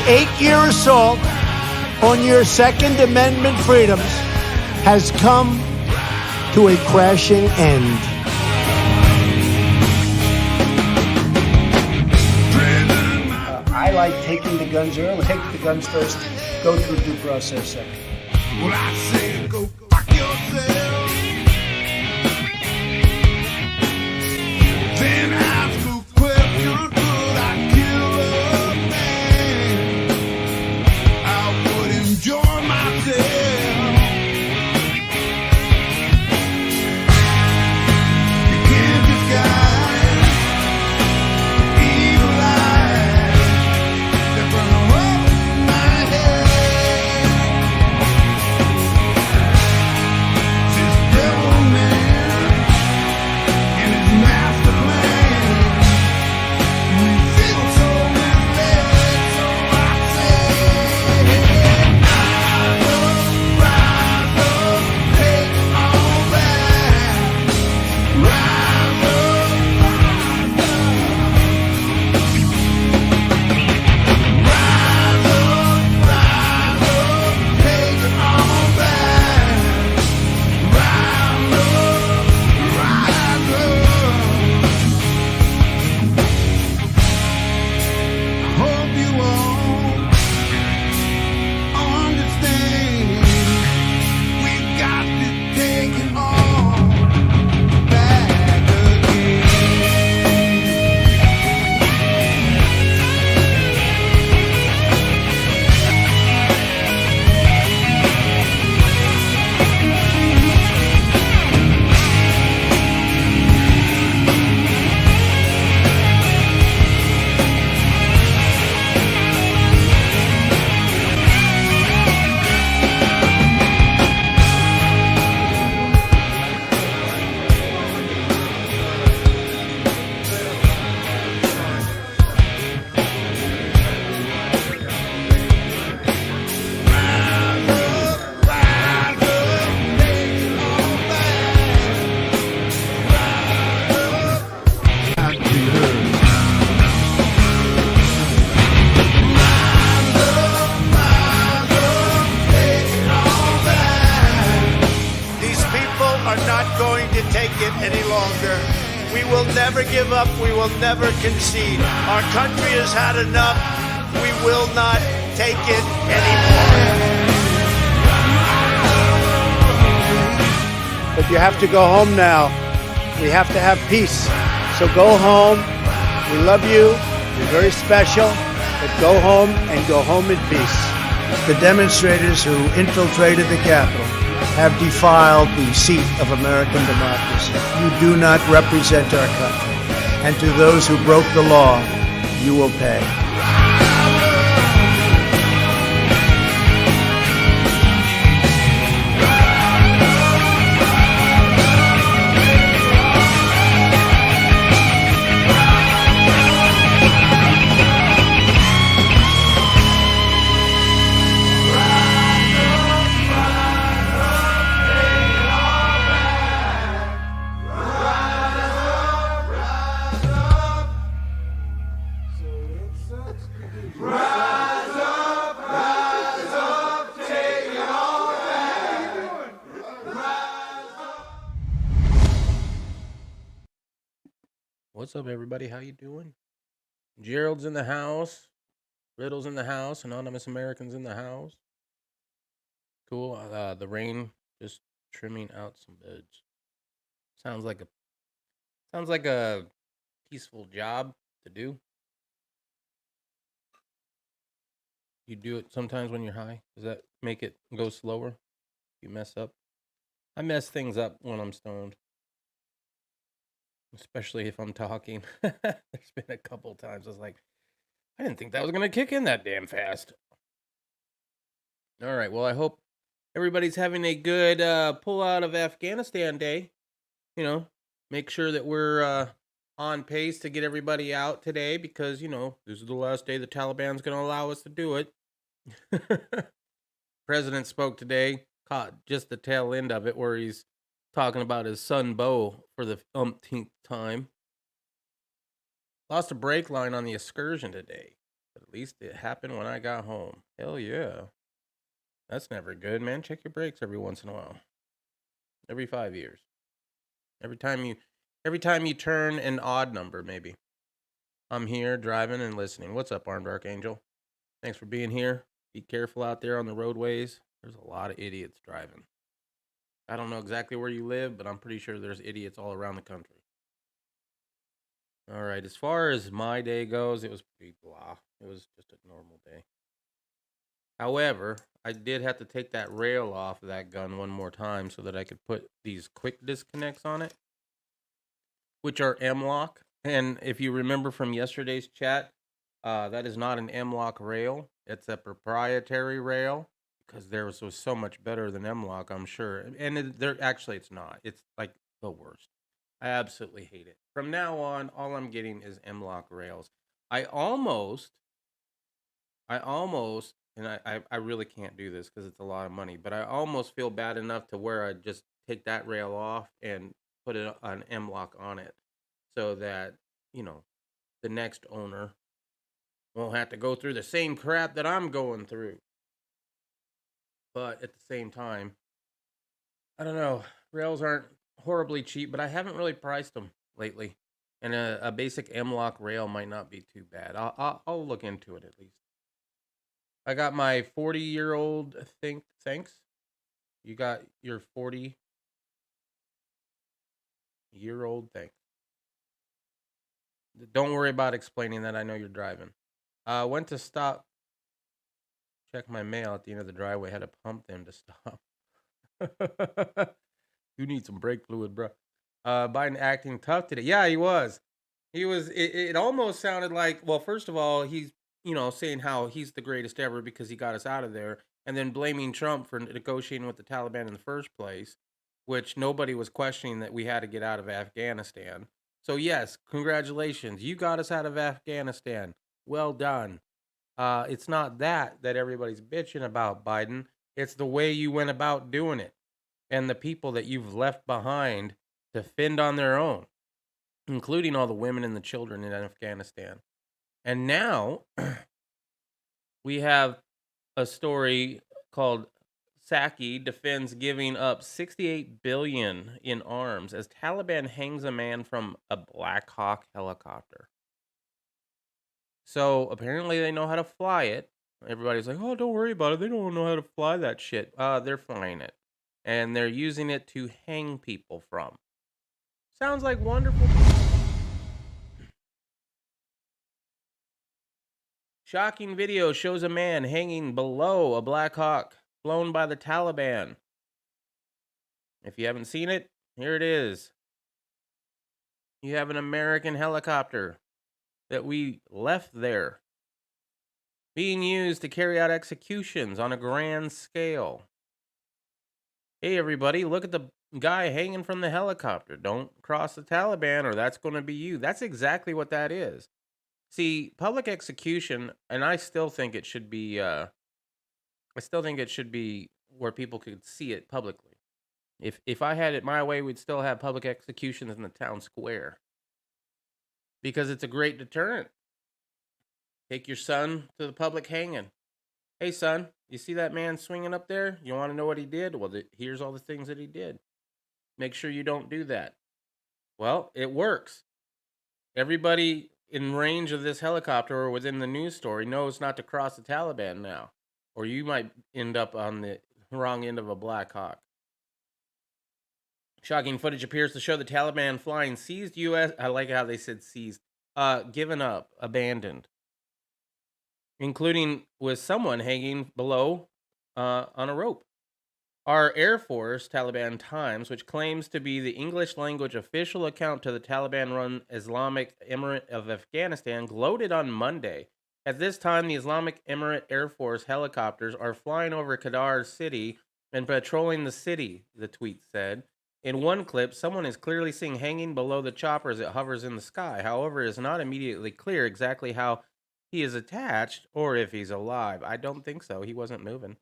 8-year assault on your Second Amendment freedoms has come to a crashing end. I like taking the guns early. Take the guns first, go through due process second. Well, I say go fuck yourself. Then ask a question, could I kill a man? I would enjoy myself. You can't disguise evil eyes that burn over my head. This devil man and his master plan. We feel so misled, so I say, rise up, take all that. Rise up, take it all back. Rise up. Hope you all understand. We got to take it all back again. These people are not going to take it any longer. We will never give up. We will never concede. Our country has had enough. We will not take it anymore. But you have to go home now. We have to have peace. So go home. We love you. You're very special. But go home and go home in peace. The demonstrators who infiltrated the Capitol have defiled the seat of American democracy. You do not represent our country. And to those who broke the law, you will pay. What's up, everybody? How you doing? Gerald's in the house. Riddle's in the house. Anonymous Americans in the house. Cool. The rain just trimming out some beds. Sounds like a peaceful job to do. You do it sometimes when you're high. Does that make it go slower? You mess up. I mess things up when I'm stoned. Especially if I'm talking. There's been a couple times I was like, I didn't think that was going to kick in that damn fast. All right. Well, I hope everybody's having a good pull out of Afghanistan day. You know, make sure that we're on pace to get everybody out today because, you know, this is the last day the Taliban's going to allow us to do it. President spoke today, caught just the tail end of it where he's talking about his son Bo for the umpteenth time. Lost a brake line on the excursion today. At least it happened when I got home. Hell yeah. That's never good, man. Check your brakes every once in a while. Every 5 years. Every time you turn an odd number, maybe. I'm here driving and listening. What's up, Armed Archangel? Thanks for being here. Be careful out there on the roadways. There's a lot of idiots driving. I don't know exactly where you live, but I'm pretty sure there's idiots all around the country. All right, as far as my day goes, it was pretty blah. It was just a normal day. However, I did have to take that rail off of that gun one more time so that I could put these quick disconnects on it, which are M-lock. And if you remember from yesterday's chat, that is not an M-lock rail. It's a proprietary rail because theirs was so much better than M-lock, I'm sure. And it's not. It's like the worst. I absolutely hate it. From now on, all I'm getting is M-lock rails. I almost, and I really can't do this because it's a lot of money, but I almost feel bad enough to where I just take that rail off and put an M-lock on it so that, the next owner won't have to go through the same crap that I'm going through. But at the same time, I don't know. Rails aren't horribly cheap, but I haven't really priced them lately. And a basic M-lock rail might not be too bad. I'll look into it at least. I got my 40-year-old thanks. You got your 40-year-old thanks. Don't worry about explaining that. I know you're driving. Went to stop. Check my mail at the end of the driveway. Had to pump them to stop. You need some brake fluid, bro. Biden acting tough today. Yeah, he was. It almost sounded like, well, first of all, he's, saying how he's the greatest ever because he got us out of there, and then blaming Trump for negotiating with the Taliban in the first place, which nobody was questioning that we had to get out of Afghanistan. So yes, congratulations. You got us out of Afghanistan. Well done. It's not that everybody's bitching about, Biden. It's the way you went about doing it and the people that you've left behind to fend on their own, including all the women and the children in Afghanistan. And now we have a story called Psaki defends giving up $68 billion in arms as Taliban hangs a man from a Black Hawk helicopter. So apparently they know how to fly it. Everybody's like, oh, don't worry about it. They don't know how to fly that shit. They're flying it. And they're using it to hang people from. Sounds like wonderful. Shocking video shows a man hanging below a Black Hawk flown by the Taliban. If you haven't seen it, here it is. You have an American helicopter that we left there being used to carry out executions on a grand scale. Hey, everybody, look at the guy hanging from the helicopter. Don't cross the Taliban or that's going to be you. That's exactly what that is. See, public execution, and I still think it should be where people could see it publicly. If I had it my way, we'd still have public executions in the town square. Because it's a great deterrent. Take your son to the public hanging. Hey, son, you see that man swinging up there? You want to know what he did? Well, here's all the things that he did. Make sure you don't do that. Well, it works. Everybody in range of this helicopter or within the news story knows not to cross the Taliban now. Or you might end up on the wrong end of a Black Hawk. Shocking footage appears to show the Taliban flying seized U.S. I like how they said seized. Given up, abandoned. Including with someone hanging below on a rope. Our Air Force, Taliban Times, which claims to be the English language official account to the Taliban-run Islamic Emirate of Afghanistan, gloated on Monday. At this time, the Islamic Emirate Air Force helicopters are flying over Qadar City and patrolling the city, the tweet said. In one clip, someone is clearly seen hanging below the chopper as it hovers in the sky. However, it is not immediately clear exactly how he is attached or if he's alive. I don't think so. He wasn't moving.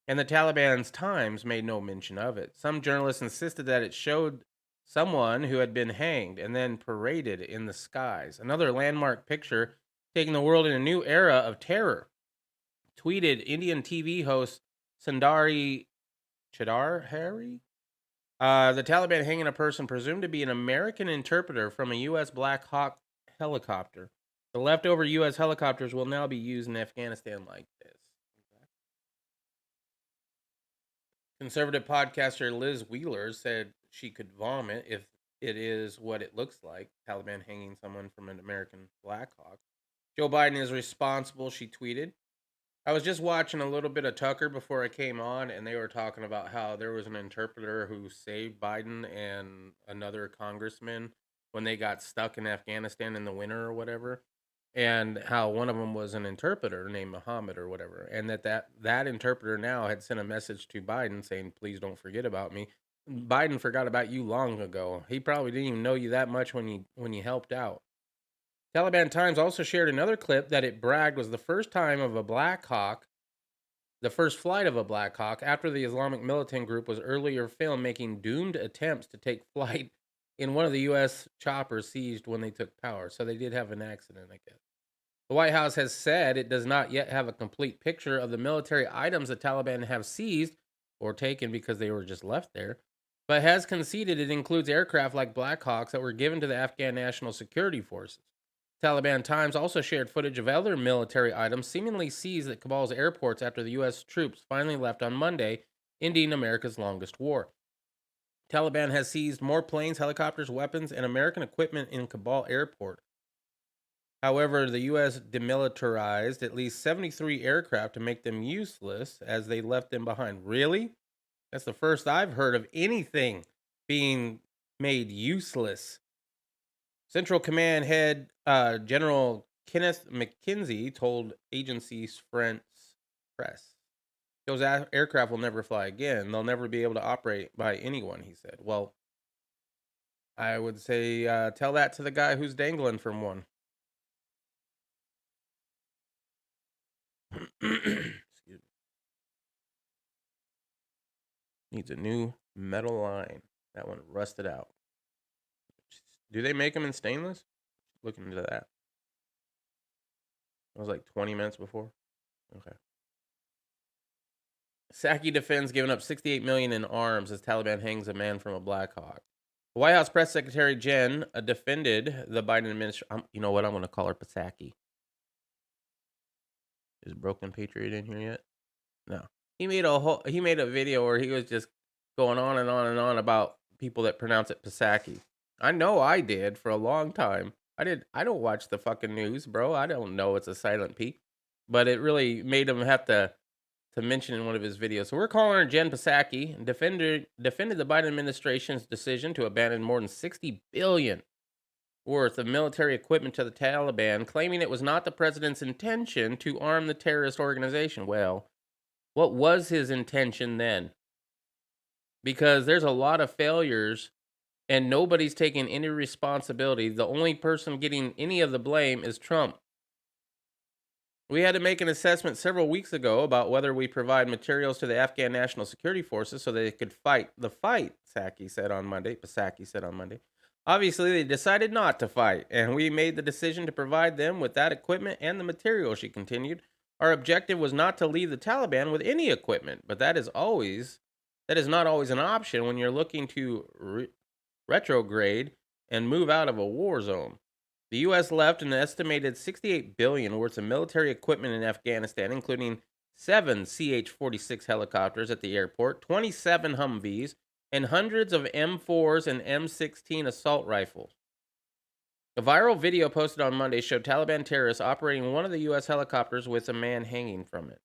And the Taliban's Times made no mention of it. Some journalists insisted that it showed someone who had been hanged and then paraded in the skies. Another landmark picture taking the world in a new era of terror. Tweeted Indian TV host Sundari Chowdhury. The Taliban hanging a person presumed to be an American interpreter from a U.S. Black Hawk helicopter. The leftover U.S. helicopters will now be used in Afghanistan like this. Conservative podcaster Liz Wheeler said she could vomit if it is what it looks like, Taliban hanging someone from an American Black Hawk. Joe Biden is responsible, she tweeted. I was just watching a little bit of Tucker before I came on, and they were talking about how there was an interpreter who saved Biden and another congressman when they got stuck in Afghanistan in the winter or whatever, and how one of them was an interpreter named Muhammad or whatever, and that interpreter now had sent a message to Biden saying, please don't forget about me. Biden forgot about you long ago. He probably didn't even know you that much when you helped out. Taliban Times also shared another clip that it bragged was the first time of a Black Hawk, the first flight of a Black Hawk after the Islamic militant group was earlier filmed making doomed attempts to take flight in one of the U.S. choppers seized when they took power. So they did have an accident, I guess. The White House has said it does not yet have a complete picture of the military items the Taliban have seized or taken because they were just left there, but has conceded it includes aircraft like Black Hawks that were given to the Afghan National Security Forces. Taliban Times also shared footage of other military items seemingly seized at Kabal's airports after the U.S. troops finally left on Monday, ending America's longest war. Taliban has seized more planes, helicopters, weapons, and American equipment in Kabul airport. However, the U.S. demilitarized at least 73 aircraft to make them useless as they left them behind. Really? That's the first I've heard of anything being made useless. Central Command head General Kenneth McKenzie told agency French press, those aircraft will never fly again. They'll never be able to operate by anyone, he said. Well, I would say tell that to the guy who's dangling from one. Excuse me. Needs a new metal line. That one rusted out. Do they make them in stainless? Looking into that. It was like 20 minutes before. Okay. Psaki defends giving up $68 million in arms as Taliban hangs a man from a Black Hawk. The White House Press Secretary Jen defended the Biden administration. You know what? I'm going to call her Psaki. Is Broken Patriot in here yet? No. He made a video where he was just going on and on and on about people that pronounce it Psaki. I know I did for a long time. I don't watch the fucking news, bro. I don't know it's a silent P. But it really made him have to mention in one of his videos. So we're calling her Jen Psaki, and defended the Biden administration's decision to abandon more than $60 billion worth of military equipment to the Taliban, claiming it was not the president's intention to arm the terrorist organization. Well, what was his intention then? Because there's a lot of failures and nobody's taking any responsibility. The only person getting any of the blame is Trump. We had to make an assessment several weeks ago about whether we provide materials to the Afghan National Security Forces so they could fight the fight, Psaki said on Monday. Obviously, they decided not to fight, and we made the decision to provide them with that equipment and the material, she continued. Our objective was not to leave the Taliban with any equipment, but that is not always an option when you're looking to retrograde and move out of a war zone. The U.S. left an estimated $68 billion worth of military equipment in Afghanistan, including 7 CH-46 helicopters at the airport, 27 Humvees, and hundreds of M4s and M16 assault rifles. A viral video posted on Monday showed Taliban terrorists operating one of the U.S. helicopters with a man hanging from it.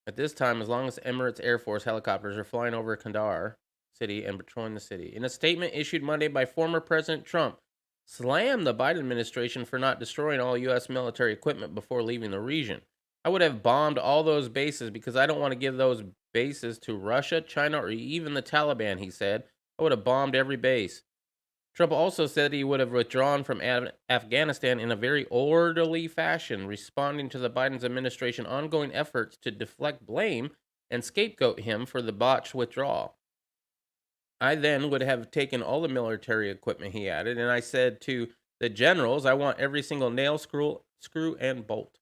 At this time, as long as Emirates Air Force helicopters are flying over Kandahar city and patrolling the city. In a statement issued Monday by former President Trump, slammed the Biden administration for not destroying all U.S. military equipment before leaving the region. I would have bombed all those bases because I don't want to give those bases to Russia, China, or even the Taliban, he said. I would have bombed every base. Trump also said he would have withdrawn from Afghanistan in a very orderly fashion, responding to the Biden administration's ongoing efforts to deflect blame and scapegoat him for the botched withdrawal. I then would have taken all the military equipment, he added, and I said to The generals, I want every single nail, screw, and bolt.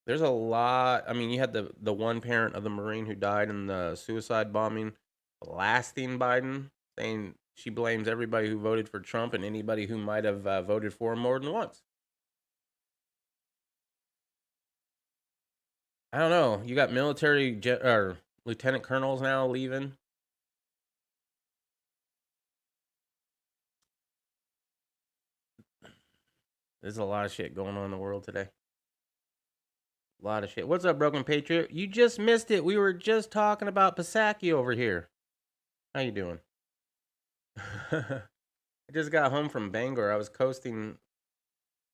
There's a lot. I mean, you had the one parent of the Marine who died in the suicide bombing, blasting Biden, saying she blames everybody who voted for Trump and anybody who might have voted for him more than once. I don't know. You got military or lieutenant colonels now leaving. There's a lot of shit going on in the world today. A lot of shit. What's up, Broken Patriot? You just missed it. We were just talking about Pisaki over here. How you doing? I just got home from Bangor. I was coasting.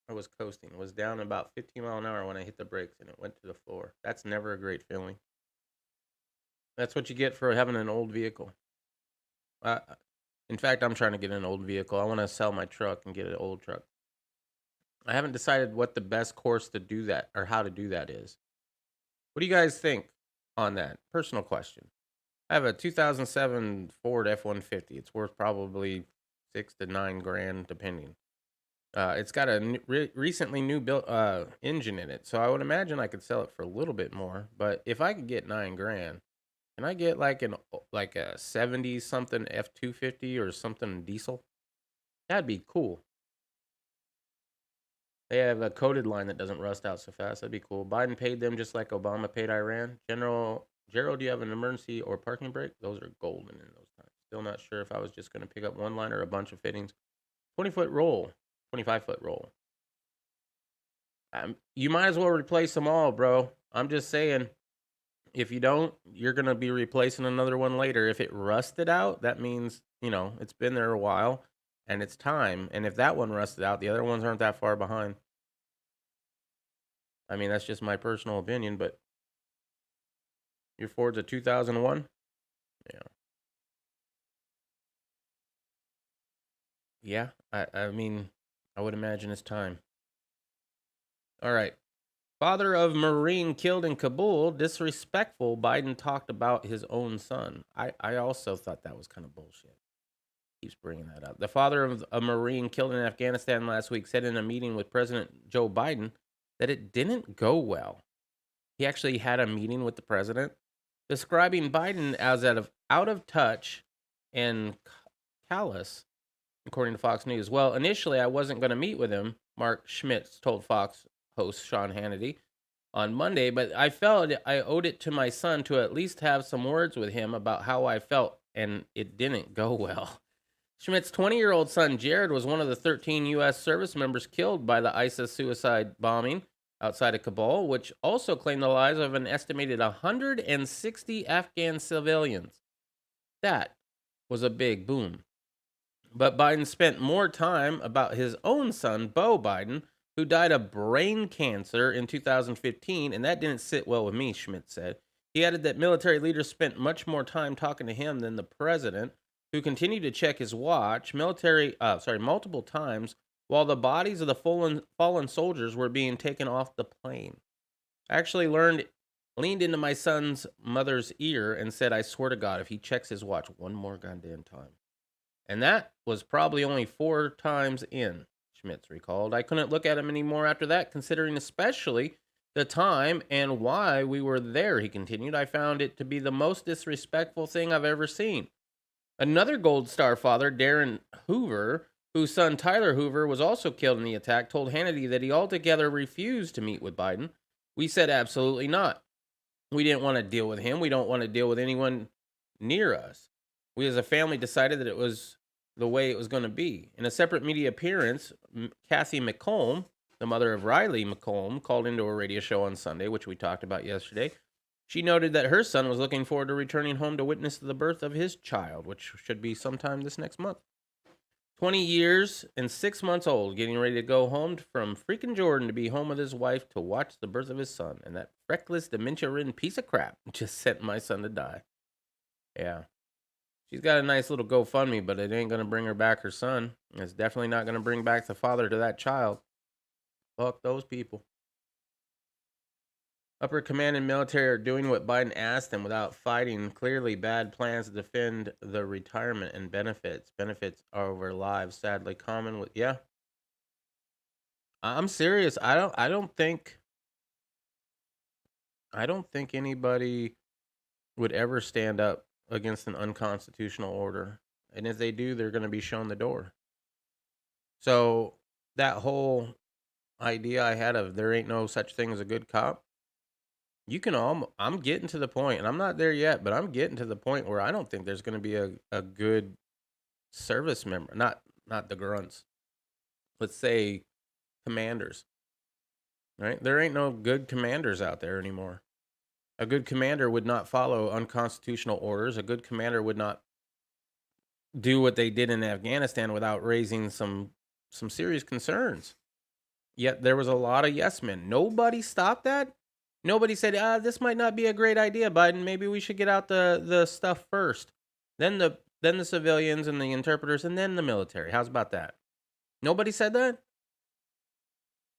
I was down about 15 mile an hour when I hit the brakes and it went to the floor. That's never a great feeling. That's what you get for having an old vehicle. In fact, I'm trying to get an old vehicle. I want to sell my truck and get an old truck. I haven't decided what the best course to do that or how to do that is. What do you guys think on that? Personal question. I have a 2007 Ford F-150. It's worth probably $6 to $9 grand, depending. It's got a recently new built engine in it, so I would imagine I could sell it for a little bit more. But if I could get $9 grand, can I get like a 70 something F-250 or something diesel? That'd be cool. They have a coated line that doesn't rust out so fast. That'd be cool. Biden paid them just like Obama paid Iran. Gerald, do you have an emergency or parking brake? Those are golden in those times. Still not sure if I was just going to pick up one line or a bunch of fittings. 20-foot roll, 25-foot roll. You might as well replace them all, bro. I'm just saying, if you don't, you're going to be replacing another one later. If it rusted out, that means, it's been there a while. And it's time. And if that one rusted out, the other ones aren't that far behind. I mean, that's just my personal opinion, but your Ford's a 2001? Yeah. Yeah, I mean, I would imagine it's time. All right. Father of Marine killed in Kabul, disrespectful. Biden talked about his own son. I also thought that was kind of bullshit. Keeps bringing that up. The father of a Marine killed in Afghanistan last week said in a meeting with President Joe Biden that it didn't go well. He actually had a meeting with the president, describing Biden as out of touch and callous, according to Fox News. Well, initially, I wasn't going to meet with him, Mark Schmitz told Fox host Sean Hannity on Monday, but I felt I owed it to my son to at least have some words with him about how I felt, and it didn't go well. Schmidt's 20-year-old son, Jared, was one of the 13 U.S. service members killed by the ISIS suicide bombing outside of Kabul, which also claimed the lives of an estimated 160 Afghan civilians. That was a big boom. But Biden spent more time about his own son, Beau Biden, who died of brain cancer in 2015, and that didn't sit well with me, Schmidt said. He added that military leaders spent much more time talking to him than the president, who continued to check his watch multiple times while the bodies of the fallen soldiers were being taken off the plane. I actually leaned into my son's mother's ear and said, I swear to God, if he checks his watch one more goddamn time. And that was probably only 4 times in, Schmitz recalled. I couldn't look at him anymore after that, considering especially the time and why we were there, he continued. I found it to be the most disrespectful thing I've ever seen. Another Gold Star father, Darren Hoover, whose son Tyler Hoover was also killed in the attack, told Hannity that he altogether refused to meet with Biden. We said absolutely not. We didn't want to deal with him. We don't want to deal with anyone near us. We as a family decided that it was the way it was going to be. In a separate media appearance, Kathy McColm, the mother of Riley McColm, called into a radio show on Sunday, which we talked about yesterday. She noted that her son was looking forward to returning home to witness the birth of his child, which should be sometime this next month. 20 years and 6 months old, getting ready to go home from freaking Jordan to be home with his wife to watch the birth of his son. And that feckless, dementia-ridden piece of crap just sent my son to die. Yeah. She's got a nice little GoFundMe, but it ain't going to bring her back her son. It's definitely not going to bring back the father to that child. Fuck those people. Upper command and military are doing what Biden asked them without fighting. Clearly bad plans to defend the retirement and benefits. Benefits are over lives, sadly common with, yeah. I'm serious. I don't think anybody would ever stand up against an unconstitutional order. And if they do, they're going to be shown the door. So that whole idea I had of there ain't no such thing as a good cop, I'm getting to the point, and I'm not there yet, but I'm getting to the point where I don't think there's going to be a good service member, not the grunts. Let's say commanders, right? There ain't no good commanders out there anymore. A good commander would not follow unconstitutional orders. A good commander would not do what they did in Afghanistan without raising some serious concerns. Yet there was a lot of yes men. Nobody stopped that. Nobody said, this might not be a great idea, Biden. Maybe we should get out the stuff first. Then the civilians and the interpreters, and then the military. How's about that? Nobody said that?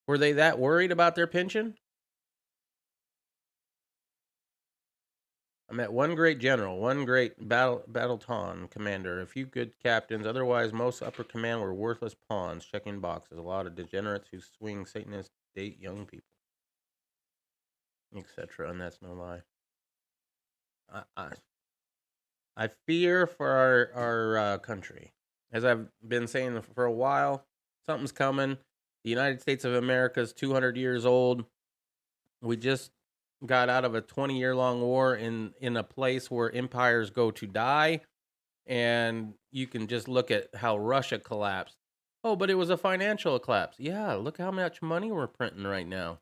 Were they that worried about their pension? I met one great general, one great battleton commander, a few good captains. Otherwise, most upper command were worthless pawns checking boxes. A lot of degenerates who swing Satanists date young people, etc. And that's no lie. I fear for our country. As I've been saying for a while, something's coming. The United States of America is 200 years old. We just got out of a 20-year-long war in a place where empires go to die. And you can just look at how Russia collapsed. Oh, but it was a financial collapse. Yeah, look how much money we're printing right now.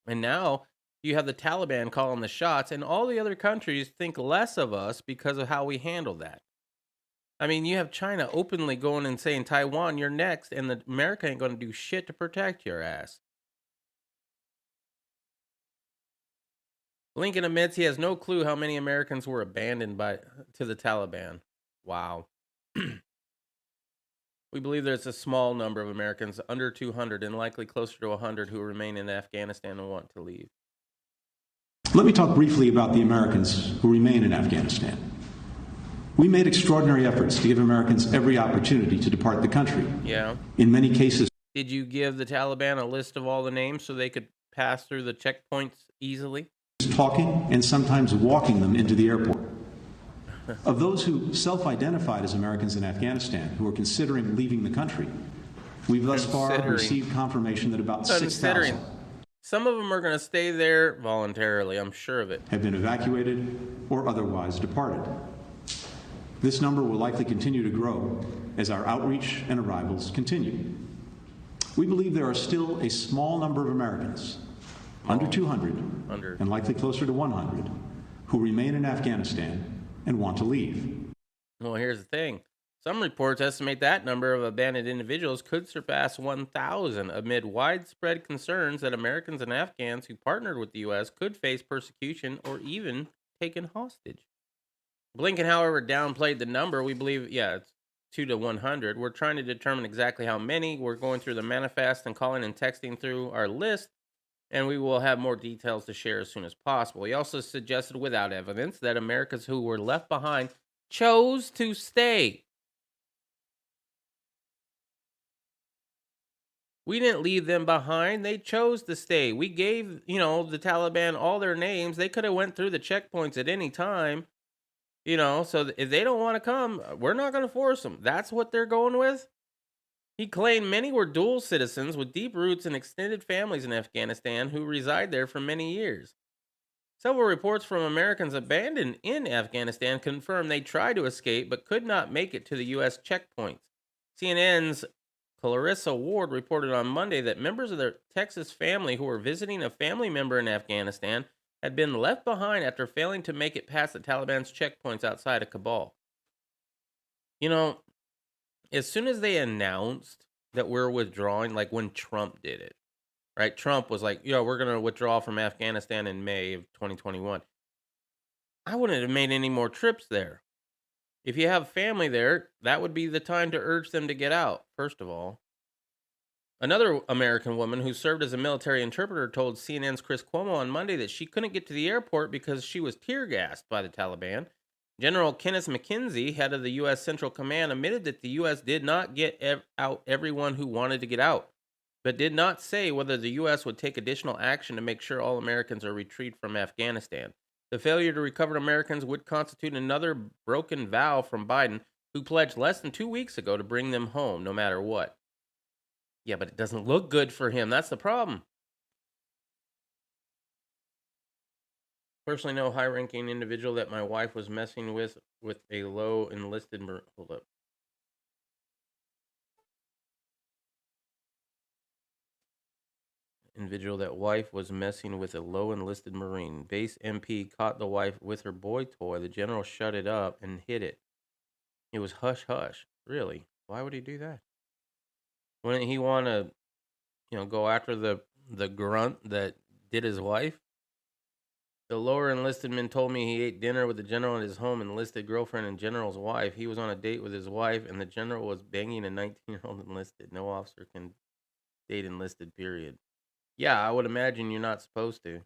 And now you have the Taliban calling the shots, and all the other countries think less of us because of how we handle that. I mean, you have China openly going and saying, Taiwan, you're next, and America ain't going to do shit to protect your ass. Lincoln admits he has no clue how many Americans were abandoned to the Taliban. Wow. We believe there's a small number of Americans, under 200, and likely closer to 100, who remain in Afghanistan and want to leave. Let me talk briefly about the Americans who remain in Afghanistan. We made extraordinary efforts to give Americans every opportunity to depart the country. Yeah. In many cases, did you give the Taliban a list of all the names so they could pass through the checkpoints easily? Talking and sometimes walking them into the airport. Of those who self-identified as Americans in Afghanistan who are considering leaving the country, we've thus far received confirmation that about 6,000 some of them are going to stay there voluntarily, I'm sure of it, have been evacuated or otherwise departed. This number will likely continue to grow as our outreach and arrivals continue. We believe there are still a small number of Americans, under 200, and likely closer to 100, who remain in Afghanistan and want to leave. Well, here's the thing. Some reports estimate that number of abandoned individuals could surpass 1,000 amid widespread concerns that Americans and Afghans who partnered with the U.S. could face persecution or even taken hostage. Blinken, however, downplayed the number. We believe, it's 2 to 100. We're trying to determine exactly how many. We're going through the manifest and calling and texting through our list, and we will have more details to share as soon as possible. He also suggested, without evidence, that Americans who were left behind chose to stay. We didn't leave them behind. They chose to stay. We gave, the Taliban all their names. They could have went through the checkpoints at any time, so if they don't want to come, we're not going to force them. That's what they're going with. He claimed many were dual citizens with deep roots and extended families in Afghanistan who reside there for many years. Several reports from Americans abandoned in Afghanistan confirm they tried to escape but could not make it to the U.S. checkpoints. CNN's Clarissa Ward reported on Monday that members of their Texas family who were visiting a family member in Afghanistan had been left behind after failing to make it past the Taliban's checkpoints outside of Kabul. As soon as they announced that we're withdrawing, like when Trump did it, right? Trump was like, we're going to withdraw from Afghanistan in May of 2021. I wouldn't have made any more trips there. If you have family there, that would be the time to urge them to get out, first of all. Another American woman who served as a military interpreter told CNN's Chris Cuomo on Monday that she couldn't get to the airport because she was tear-gassed by the Taliban. General Kenneth McKenzie, head of the U.S. Central Command, admitted that the U.S. did not get out everyone who wanted to get out. but did not say whether the U.S. would take additional action to make sure all Americans are retrieved from Afghanistan. The failure to recover Americans would constitute another broken vow from Biden, who pledged less than 2 weeks ago to bring them home no matter what. Yeah, but it doesn't look good for him. That's the problem. Personally, no high-ranking individual that my wife was messing with a low enlisted. Hold up. Individual that wife was messing with a low enlisted Marine. Base MP caught the wife with her boy toy. The general shut it up and hid it. It was hush hush. Really? Why would he do that? Wouldn't he want to, go after the grunt that did his wife? The lower enlisted man told me he ate dinner with the general at his home, enlisted girlfriend and general's wife. He was on a date with his wife, and the general was banging a 19-year-old enlisted. No officer can date enlisted, period. Yeah, I would imagine you're not supposed to.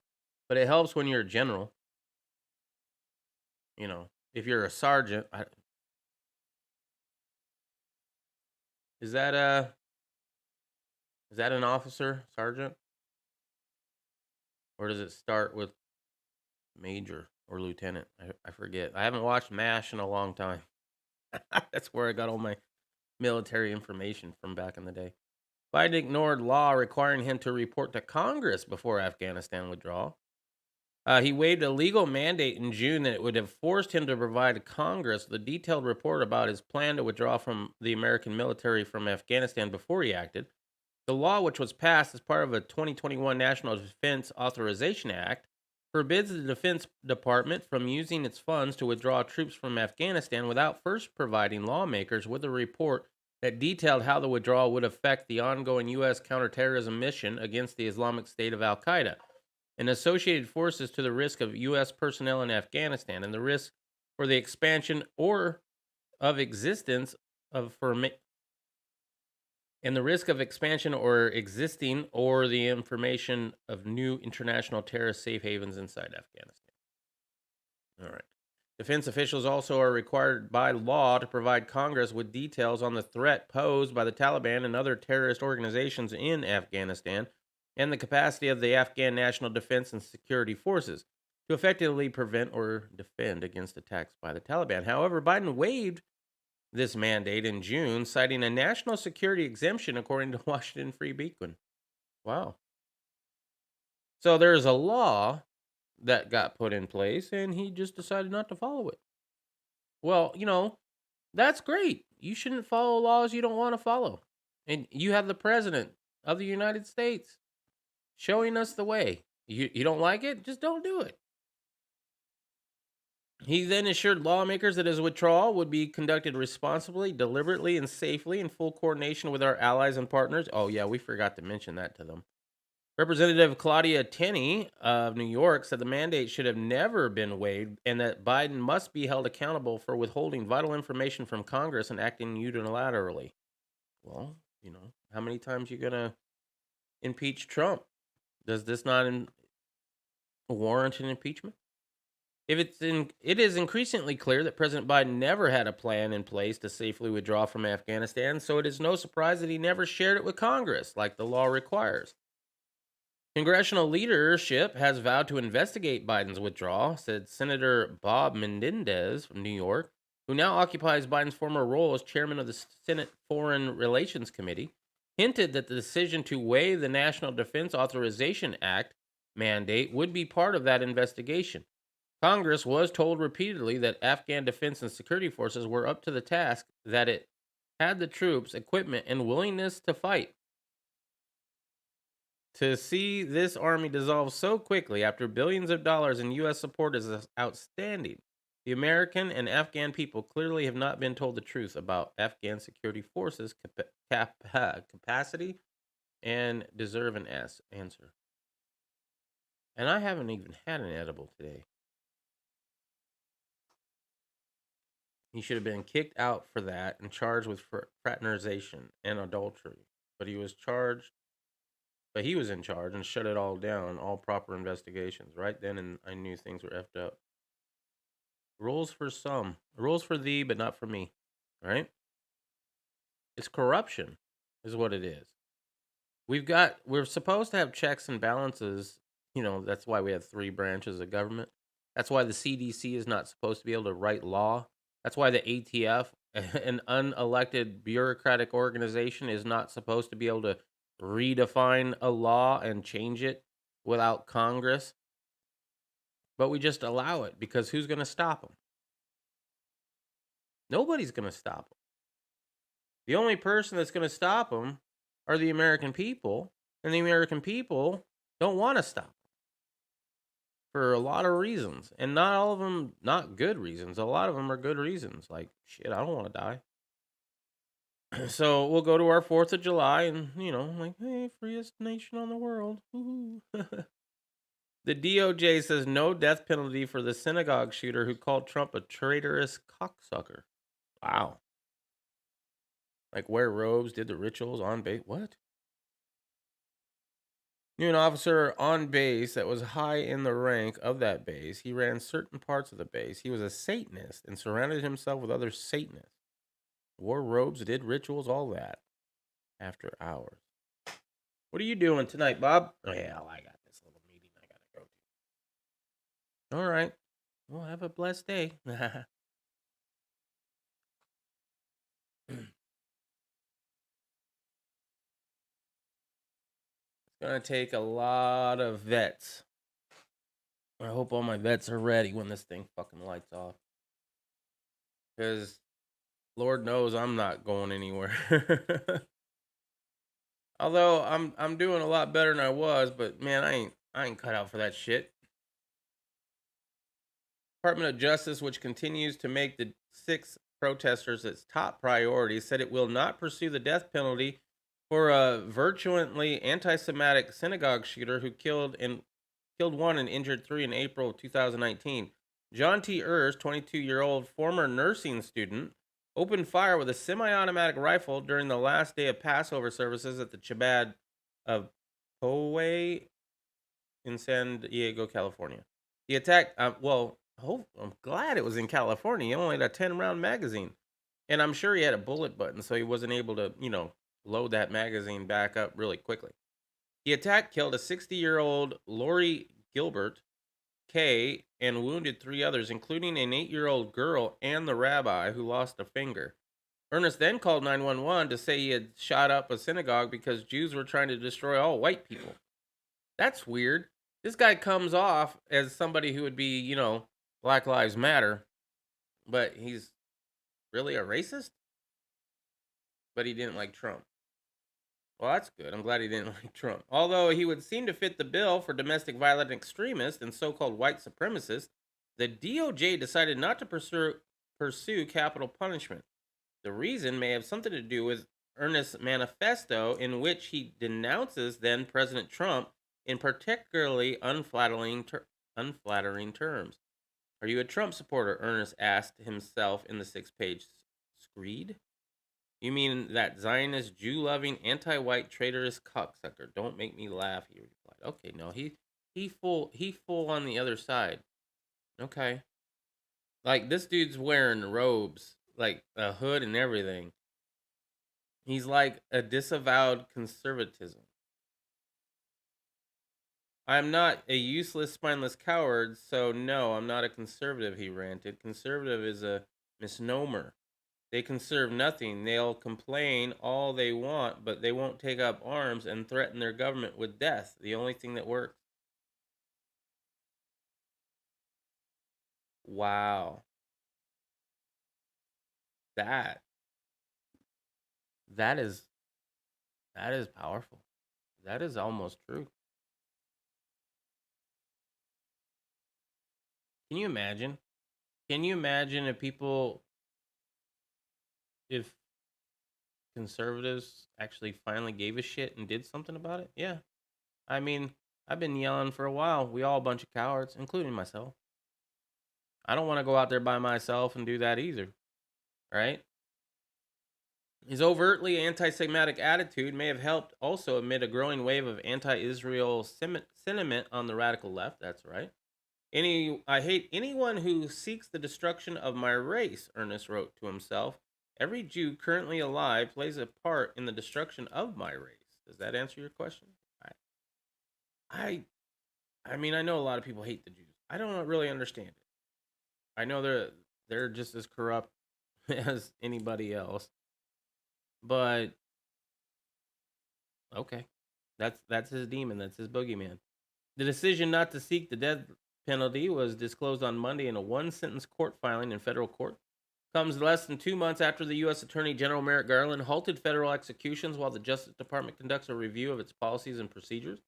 But it helps when you're a general. If you're a sergeant, is that an officer, sergeant? Or does it start with major or lieutenant? I forget. I haven't watched MASH in a long time. That's where I got all my military information from back in the day. Biden ignored law requiring him to report to Congress before Afghanistan withdrawal. He waived a legal mandate in June that would have forced him to provide Congress with a detailed report about his plan to withdraw from the American military from Afghanistan before he acted. The law, which was passed as part of a 2021 National Defense Authorization Act, forbids the Defense Department from using its funds to withdraw troops from Afghanistan without first providing lawmakers with a report that detailed how the withdrawal would affect the ongoing U.S. counterterrorism mission against the Islamic State of al-Qaeda and associated forces, to the risk of U.S. personnel in Afghanistan and the risk for the expansion or of existence of and the risk of expansion or existing or the information of new international terrorist safe havens inside Afghanistan. All right. Defense officials also are required by law to provide Congress with details on the threat posed by the Taliban and other terrorist organizations in Afghanistan and the capacity of the Afghan National Defense and Security Forces to effectively prevent or defend against attacks by the Taliban. However, Biden waived this mandate in June, citing a national security exemption, according to Washington Free Beacon. Wow. So there's a law that got put in place, and he just decided not to follow it. Well, that's great. You shouldn't follow laws you don't want to follow. And you have the president of the United States showing us the way. You don't like it? Just don't do it. He then assured lawmakers that his withdrawal would be conducted responsibly, deliberately, and safely in full coordination with our allies and partners. Oh, yeah, we forgot to mention that to them. Representative Claudia Tenney of New York said the mandate should have never been waived and that Biden must be held accountable for withholding vital information from Congress and acting unilaterally. Well, how many times are you going to impeach Trump? Does this not warrant an impeachment? It is increasingly clear that President Biden never had a plan in place to safely withdraw from Afghanistan, so it is no surprise that he never shared it with Congress, like the law requires. Congressional leadership has vowed to investigate Biden's withdrawal, said Senator Bob Menendez from New York, who now occupies Biden's former role as chairman of the Senate Foreign Relations Committee, hinted that the decision to waive the National Defense Authorization Act mandate would be part of that investigation. Congress was told repeatedly that Afghan defense and security forces were up to the task, that it had the troops, equipment, and willingness to fight. To see this army dissolve so quickly after billions of dollars in U.S. support is outstanding. The American and Afghan people clearly have not been told the truth about Afghan security forces' capacity and deserve an answer. And I haven't even had an edible today. He should have been kicked out for that and charged with fraternization and adultery. But he was in charge and shut it all down, all proper investigations. Right then, and I knew things were effed up. Rules for some. Rules for thee, but not for me. Right? It's corruption, is what it is. we're supposed to have checks and balances. You know, that's why we have three branches of government. That's why the CDC is not supposed to be able to write law. That's why the ATF, an unelected bureaucratic organization, is not supposed to be able to redefine a law and change it without Congress. But we just allow it because who's going to stop them? Nobody's going to stop them. The only person that's going to stop them are the American people, and the American people don't want to stop them for a lot of reasons, and not all of them not good reasons. A lot of them are good reasons. Like, shit, I don't want to die. So we'll go to our 4th of July and, like, hey, freest nation on the world. Woo-hoo. The DOJ says no death penalty for the synagogue shooter who called Trump a traitorous cocksucker. Wow. Like, wear robes, did the rituals on base. What? Knew an officer on base that was high in the rank of that base. He ran certain parts of the base. He was a Satanist and surrounded himself with other Satanists. Wore robes, did rituals, all that. After hours. What are you doing tonight, Bob? Oh, yeah, I got this little meeting I got to go to. All right. Well, have a blessed day. It's going to take a lot of vets. I hope all my vets are ready when this thing fucking lights off. Because Lord knows I'm not going anywhere. Although I'm doing a lot better than I was, but man, I ain't cut out for that shit. Department of Justice, which continues to make the 6 protesters its top priority, said it will not pursue the death penalty for a virulently anti-Semitic synagogue shooter who killed 1 and injured 3 in April of 2019. John T. Ers, 22-year-old former nursing student, opened fire with a semi-automatic rifle during the last day of Passover services at the Chabad of Poway in San Diego, California. The attack, I'm glad it was in California. He only had a 10-round magazine. And I'm sure he had a bullet button, so he wasn't able to, load that magazine back up really quickly. The attack killed a 60-year-old Lori Gilbert K and wounded 3 others, including an 8-year-old girl and the rabbi who lost a finger. Ernest then called 911 to say he had shot up a synagogue because Jews were trying to destroy all white people. That's weird. This guy comes off as somebody who would be, Black Lives Matter, but he's really a racist? But he didn't like Trump. Well, that's good. I'm glad he didn't like Trump. Although he would seem to fit the bill for domestic violent extremists and so-called white supremacists, the DOJ decided not to pursue capital punishment. The reason may have something to do with Ernest's manifesto, in which he denounces then-President Trump in particularly unflattering terms. Are you a Trump supporter? Ernest asked himself in the 6-page screed. You mean that Zionist, Jew-loving, anti-white, traitorous cocksucker? Don't make me laugh, he replied. Okay, no, he full on the other side. Okay. Like, this dude's wearing robes, like a hood and everything. He's like a disavowed conservatism. I'm not a useless, spineless coward, so no, I'm not a conservative, he ranted. Conservative is a misnomer. They conserve nothing. They'll complain all they want, but they won't take up arms and threaten their government with death. The only thing that works. Wow. That is powerful. That is almost true. Can you imagine? Can you imagine if conservatives actually finally gave a shit and did something about it? Yeah. I mean, I've been yelling for a while. We all a bunch of cowards, including myself. I don't want to go out there by myself and do that either. Right? His overtly anti-Semitic attitude may have helped also amid a growing wave of anti-Israel sentiment on the radical left. That's right. I hate anyone who seeks the destruction of my race, Ernest wrote to himself. Every Jew currently alive plays a part in the destruction of my race. Does that answer your question? I I mean, I know a lot of people hate the Jews. I don't really understand it. I know they're just as corrupt as anybody else, but okay, that's his demon. That's his boogeyman. The decision not to seek the death penalty was disclosed on Monday in a one-sentence court filing in federal court. Comes less than 2 months after the U.S. Attorney General Merrick Garland halted federal executions while the Justice Department conducts a review of its policies and procedures.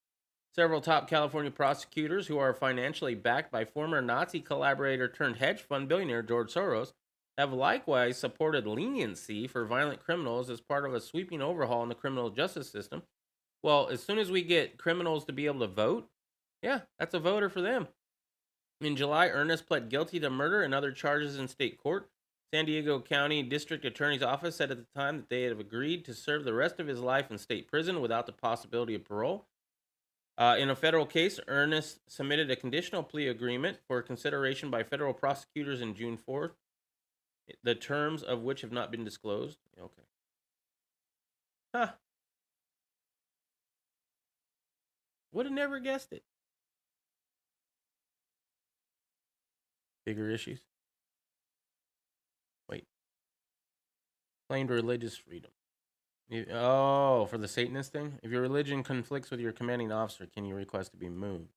Several top California prosecutors who are financially backed by former Nazi collaborator turned hedge fund billionaire George Soros have likewise supported leniency for violent criminals as part of a sweeping overhaul in the criminal justice system. Well, as soon as we get criminals to be able to vote, yeah, that's a voter for them. In July, Ernest pled guilty to murder and other charges in state court. San Diego County District Attorney's Office said at the time that they have agreed to serve the rest of his life in state prison without the possibility of parole. In a federal case, Ernest submitted a conditional plea agreement for consideration by federal prosecutors in June 4th, the terms of which have not been disclosed. Okay. Huh. Would have never guessed it. Bigger issues. Wait. Claimed religious freedom. Oh, for the Satanist thing? If your religion conflicts with your commanding officer, can you request to be moved?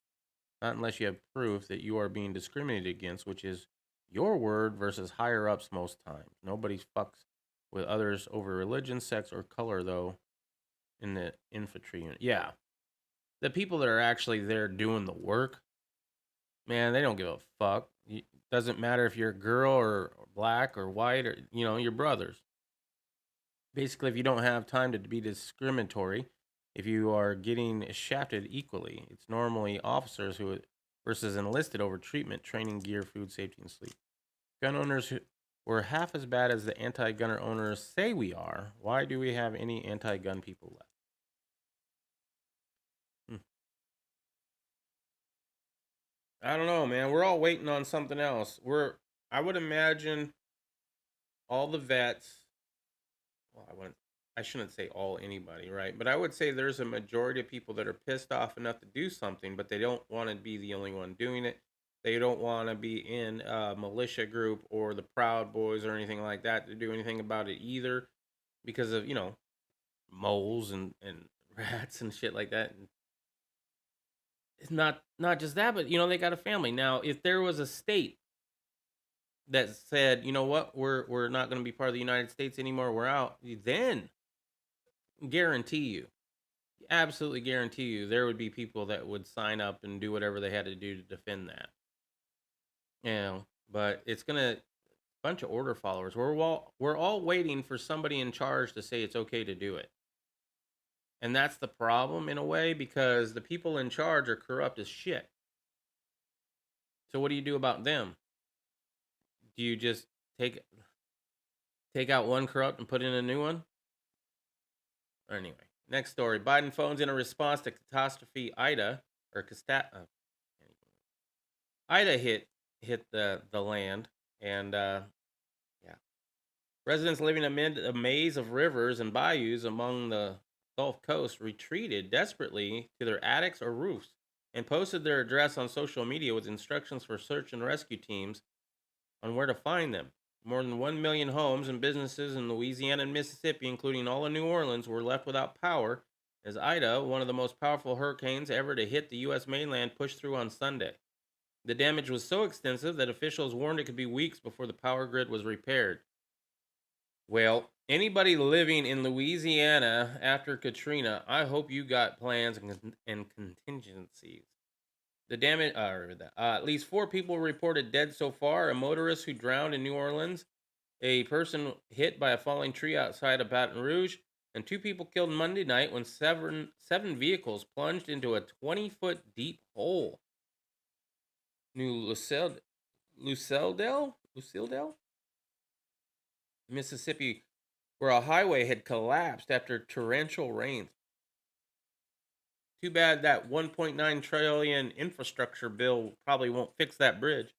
Not unless you have proof that you are being discriminated against, which is your word versus higher ups most times. Nobody fucks with others over religion, sex, or color, though, in the infantry unit. Yeah. The people that are actually there doing the work, man, they don't give a fuck. It doesn't matter if you're a girl or black or white or, your brothers. Basically, if you don't have time to be discriminatory, if you are getting shafted equally, it's normally officers who versus enlisted over treatment, training, gear, food, safety, and sleep. Gun owners who were half as bad as the anti-gunner owners say we are. Why do we have any anti-gun people left? I don't know, man. We're all waiting on something else. I would imagine all the vets. Well, I shouldn't say all anybody, right? But I would say there's a majority of people that are pissed off enough to do something, but they don't want to be the only one doing it. They don't want to be in a militia group or the Proud Boys or anything like that to do anything about it either, because of moles and rats and shit like that. And it's not just that, but they got a family. Now, if there was a state that said, you know what, we're not going to be part of the United States anymore, we're out, then absolutely guarantee you, there would be people that would sign up and do whatever they had to do to defend that. But it's gonna bunch of order followers. We're all waiting for somebody in charge to say it's okay to do it. And that's the problem in a way, because the people in charge are corrupt as shit. So what do you do about them? Do you just take out one corrupt and put in a new one? Anyway, next story. Biden phones in a response to catastrophe Ida, Ida hit the land, and residents living amid a maze of rivers and bayous among the Gulf Coast retreated desperately to their attics or roofs and posted their address on social media with instructions for search and rescue teams on where to find them. More than 1 million homes and businesses in Louisiana and Mississippi, including all of New Orleans, were left without power as Ida, one of the most powerful hurricanes ever to hit the U.S. mainland, pushed through on Sunday. The damage was so extensive that officials warned it could be weeks before the power grid was repaired. Well, anybody living in Louisiana after Katrina, I hope you got plans and contingencies. The damage, at least 4 people reported dead so far: a motorist who drowned in New Orleans, a person hit by a falling tree outside of Baton Rouge, and 2 people killed Monday night when seven vehicles plunged into a 20-foot deep hole. New Lucildale, Mississippi, where a highway had collapsed after torrential rains. Too bad that $1.9 trillion infrastructure bill probably won't fix that bridge.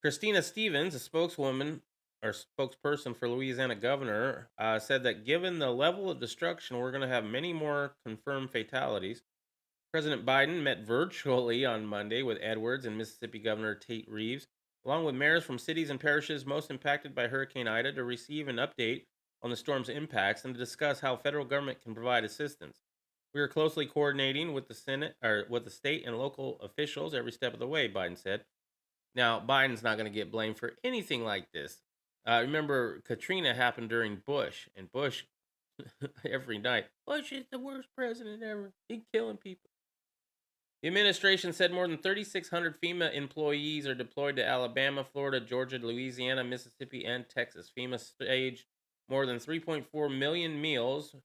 Christina Stevens, a spokeswoman our spokesperson for Louisiana governor, said that given the level of destruction, we're going to have many more confirmed fatalities. President Biden met virtually on Monday with Edwards and Mississippi Governor Tate Reeves, along with mayors from cities and parishes most impacted by Hurricane Ida, to receive an update on the storm's impacts and to discuss how federal government can provide assistance. We are closely coordinating with the Senate or with the state and local officials every step of the way, Biden said. Now, Biden's not going to get blamed for anything like this. Remember, Katrina happened during Bush, and Bush every night, Bush is the worst president ever. He's killing people. The administration said more than 3,600 FEMA employees are deployed to Alabama, Florida, Georgia, Louisiana, Mississippi, and Texas. FEMA staged more than 3.4 million meals,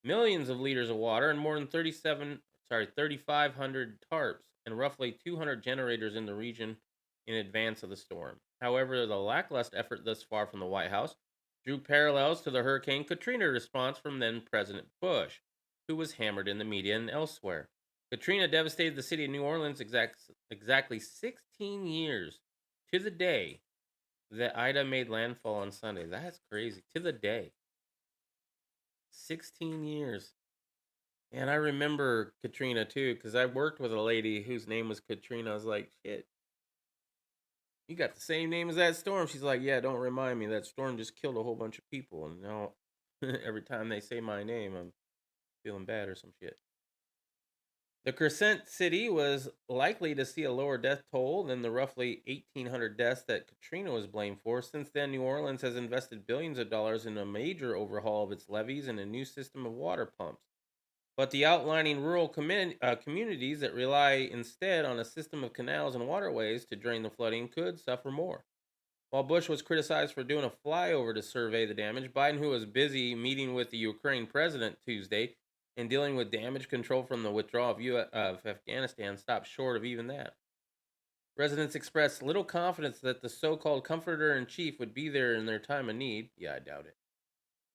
millions of liters of water, and more than 3,500 tarps and roughly 200 generators in the region in advance of the storm. However, the lackluster effort thus far from the White House drew parallels to the Hurricane Katrina response from then President Bush, who was hammered in the media and elsewhere. Katrina devastated the city of New Orleans exactly 16 years to the day that Ida made landfall on Sunday. That's crazy. To the day. 16 years. And I remember Katrina too, because I worked with a lady whose name was Katrina. I was like, shit, you got the same name as that storm. She's like, yeah, don't remind me. That storm just killed a whole bunch of people. And now every time they say my name, I'm feeling bad or some shit. The Crescent City was likely to see a lower death toll than the roughly 1,800 deaths that Katrina was blamed for. Since then, New Orleans has invested billions of dollars in a major overhaul of its levees and a new system of water pumps. But the outlining rural communities that rely instead on a system of canals and waterways to drain the flooding could suffer more. While Bush was criticized for doing a flyover to survey the damage, Biden, who was busy meeting with the Ukraine president Tuesday and dealing with damage control from the withdrawal of Afghanistan, stopped short of even that. Residents expressed little confidence that the so-called comforter-in-chief would be there in their time of need. Yeah, I doubt it.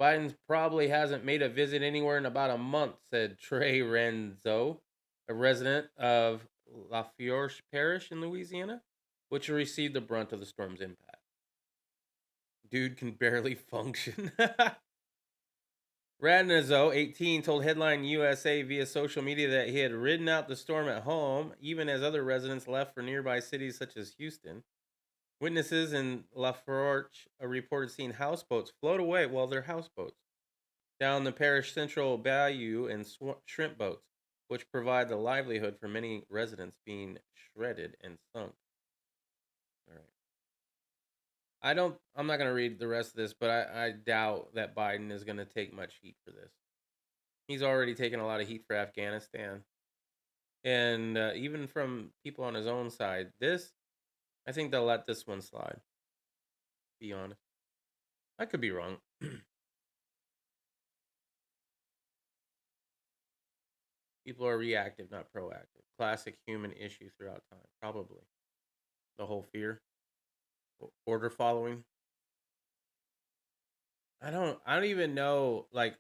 Biden probably hasn't made a visit anywhere in about a month, said Trey Renzo, a resident of Lafourche Parish in Louisiana, which received the brunt of the storm's impact. Dude can barely function. Radnazo, 18, told Headline USA via social media that he had ridden out the storm at home, even as other residents left for nearby cities such as Houston. Witnesses in Lafourche reported seeing houseboats float away, they're houseboats, down the parish central bayou and shrimp boats, which provide the livelihood for many residents, being shredded and sunk. All right. I'm not going to read the rest of this, but I doubt that Biden is going to take much heat for this. He's already taken a lot of heat for Afghanistan. And even from people on his own side, I think they'll let this one slide. Be honest. I could be wrong. People are reactive, not proactive. Classic human issue throughout time. Probably. The whole fear. Order following. I don't even know, like,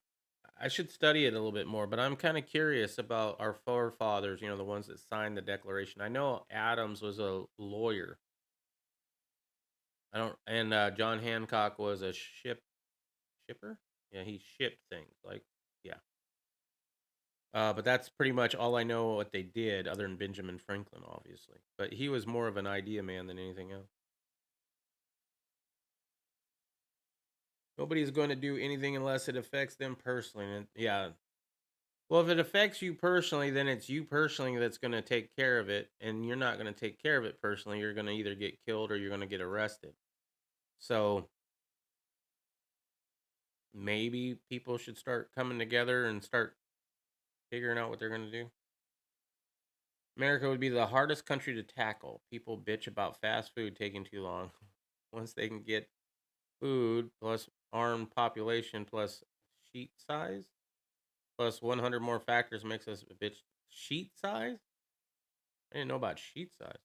I should study it a little bit more, but I'm kind of curious about our forefathers, the ones that signed the Declaration. I know Adams was a lawyer. John Hancock was a shipper? Yeah, he shipped things. Like, yeah. But that's pretty much all I know what they did, other than Benjamin Franklin, obviously. But he was more of an idea man than anything else. Nobody's going to do anything unless it affects them personally. And yeah. Well, if it affects you personally, then it's you personally that's going to take care of it. And you're not going to take care of it personally. You're going to either get killed or you're going to get arrested. So maybe people should start coming together and start figuring out what they're going to do. America would be the hardest country to tackle. People bitch about fast food taking too long. Once they can get food plus armed population plus sheet size plus 100 more factors makes us a bitch. Sheet size? I didn't know about sheet size.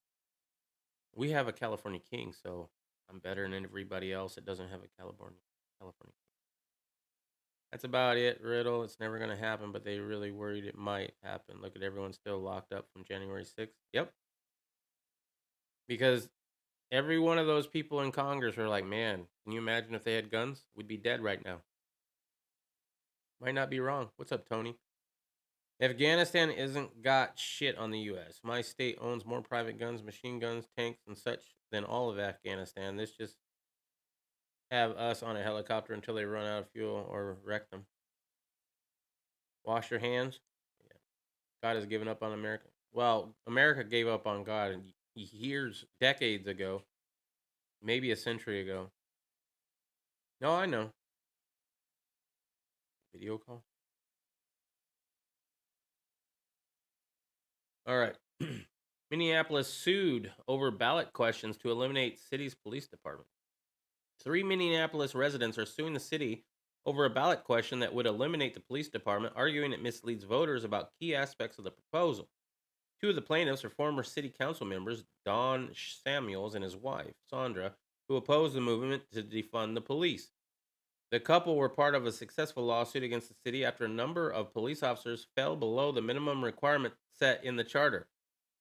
We have a California king, so I'm better than everybody else that doesn't have a California king. That's about it, Riddle. It's never going to happen, but they really worried it might happen. Look at everyone still locked up from January 6th. Yep. Because every one of those people in Congress are like, man, can you imagine if they had guns? We'd be dead right now. Might not be wrong. What's up, Tony? Afghanistan isn't got shit on the U.S. My state owns more private guns, machine guns, tanks, and such than all of Afghanistan. This just have us on a helicopter until they run out of fuel or wreck them. Wash your hands. Yeah. God has given up on America. Well, America gave up on God years, decades ago, maybe a century ago. No, I know. Video call. All right. Minneapolis sued over ballot questions to eliminate city's police department. 3 Minneapolis residents are suing the city over a ballot question that would eliminate the police department, arguing it misleads voters about key aspects of the proposal. 2 of the plaintiffs are former city council members, Don Samuels and his wife, Sandra, who opposed the movement to defund the police. The couple were part of a successful lawsuit against the city after a number of police officers fell below the minimum requirement set in the charter.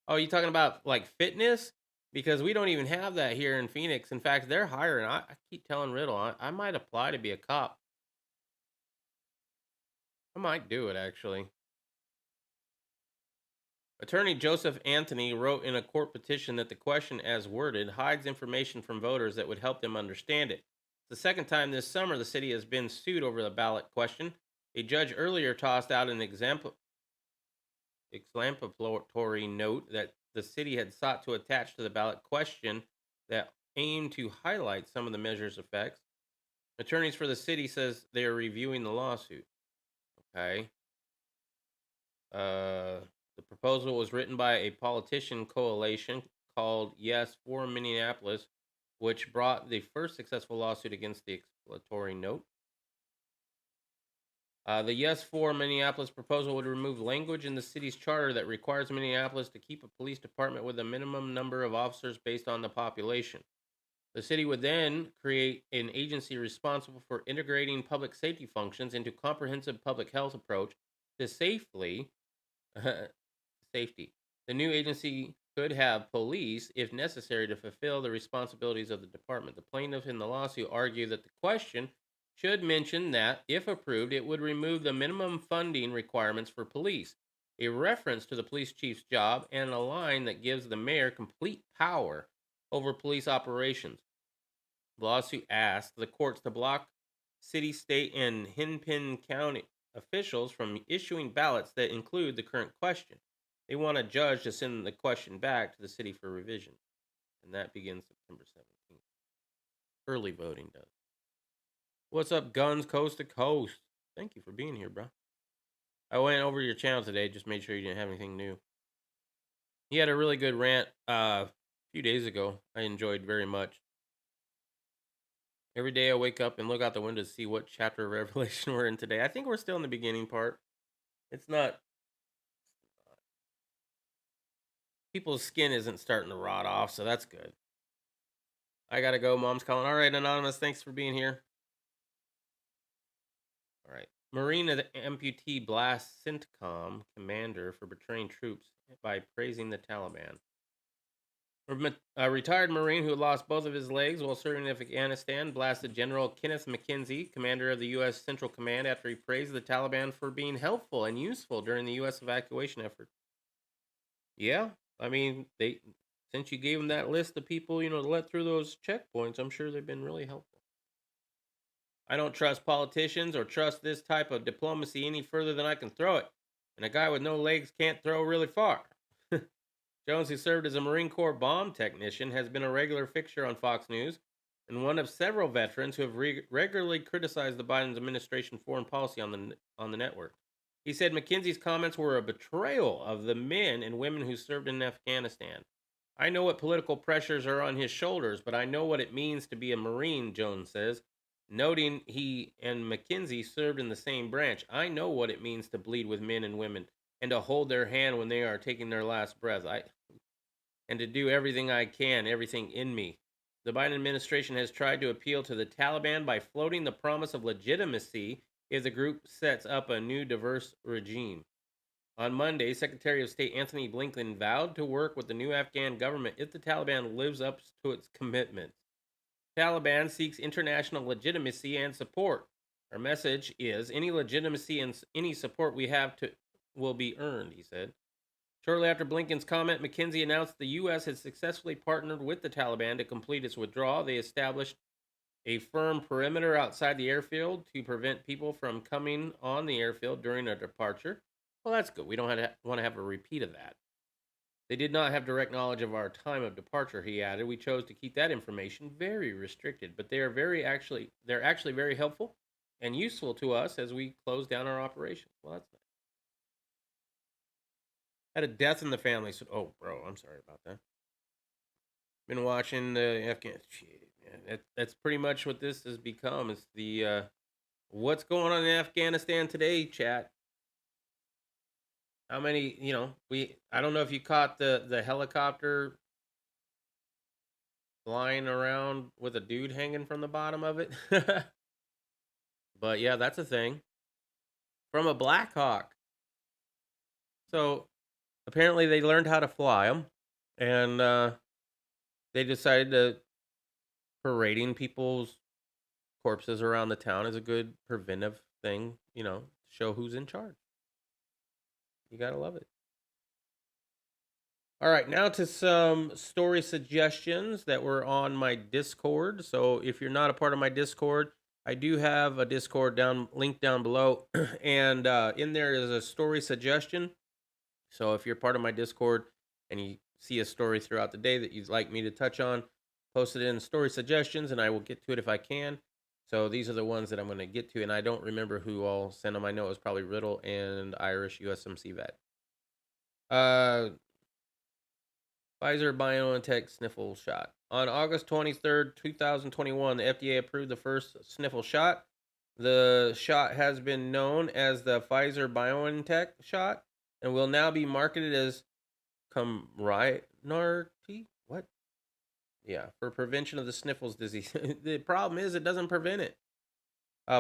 Oh, you talking about like fitness? Because we don't even have that here in Phoenix. In fact, they're hiring. I keep telling Riddle, I might apply to be a cop. I might do it, actually. Attorney Joseph Anthony wrote in a court petition that the question, as worded, hides information from voters that would help them understand it. The second time this summer the city has been sued over the ballot question. A judge earlier tossed out an exemplatory note that the city had sought to attach to the ballot question that aimed to highlight some of the measure's effects. Attorneys for the city says they are reviewing the lawsuit. Okay. The proposal was written by a politician coalition called Yes for Minneapolis, which brought the first successful lawsuit against the explanatory note. The Yes for Minneapolis proposal would remove language in the city's charter that requires Minneapolis to keep a police department with a minimum number of officers based on the population. The city would then create an agency responsible for integrating public safety functions into a comprehensive public health approach to safety. The new agency could have police, if necessary, to fulfill the responsibilities of the department. The plaintiffs in the lawsuit argue that the question should mention that, if approved, it would remove the minimum funding requirements for police, a reference to the police chief's job, and a line that gives the mayor complete power over police operations. The lawsuit asks the courts to block city, state, and Hennepin County officials from issuing ballots that include the current question. They want a judge to send the question back to the city for revision, and that begins September 17th. Early voting does. What's up, Guns Coast to Coast? Thank you for being here, bro. I went over your channel today, just made sure you didn't have anything new. He had a really good rant a few days ago. I enjoyed very much. Every day I wake up and look out the window to see what chapter of Revelation we're in today. I think we're still in the beginning part. It's not. People's skin isn't starting to rot off, so that's good. I gotta go. Mom's calling. All right, Anonymous, thanks for being here. All right. Marine amputee blasts CENTCOM commander for betraying troops by praising the Taliban. A retired Marine who lost both of his legs while serving in Afghanistan blasted General Kenneth McKenzie, commander of the U.S. Central Command, after he praised the Taliban for being helpful and useful during the U.S. evacuation effort. Yeah, I mean, since you gave them that list of people, to let through those checkpoints, I'm sure they've been really helpful. I don't trust politicians or trust this type of diplomacy any further than I can throw it. And a guy with no legs can't throw really far. Jones, who served as a Marine Corps bomb technician, has been a regular fixture on Fox News and one of several veterans who have regularly criticized the Biden administration's foreign policy on the network. He said McKenzie's comments were a betrayal of the men and women who served in Afghanistan. I know what political pressures are on his shoulders, but I know what it means to be a Marine, Jones says, noting he and McKenzie served in the same branch. I know what it means to bleed with men and women and to hold their hand when they are taking their last breath. And to do everything I can, everything in me. The Biden administration has tried to appeal to the Taliban by floating the promise of legitimacy if the group sets up a new diverse regime. On Monday, Secretary of State Anthony Blinken vowed to work with the new Afghan government if the Taliban lives up to its commitments. Taliban seeks international legitimacy and support. Our message is any legitimacy and any support we have to will be earned, he said. Shortly after Blinken's comment, McKinsey announced the U.S. had successfully partnered with the Taliban to complete its withdrawal. They established a firm perimeter outside the airfield to prevent people from coming on the airfield during a departure. Well, that's good. We don't want to have a repeat of that. They did not have direct knowledge of our time of departure, he added. We chose to keep that information very restricted, but they're actually very helpful and useful to us as we close down our operations. Well, that's nice. Had a death in the family. So, oh, bro, I'm sorry about that. Been watching the Afghan. That's pretty much what this has become. It's the what's going on in Afghanistan today, chat. How many? I don't know if you caught the helicopter flying around with a dude hanging from the bottom of it. But yeah, that's a thing. From a Black Hawk. So apparently they learned how to fly them, and they decided to parading people's corpses around the town is a good preventive thing, show who's in charge. You gotta love it. All right, now to some story suggestions that were on my Discord. So if you're not a part of my Discord, I do have a Discord link down below, and in there is a story suggestion. So if you're part of my Discord and you see a story throughout the day that you'd like me to touch on, post it in story suggestions, and I will get to it if I can. So these are the ones that I'm going to get to, and I don't remember who all sent them. I know it was probably Riddle and Irish USMC vet. Pfizer BioNTech sniffle shot. On August 23rd, 2021, the FDA approved the first sniffle shot. The shot has been known as the Pfizer BioNTech shot and will now be marketed as Comirnaty. What? Yeah, for prevention of the sniffles disease. The problem is it doesn't prevent it.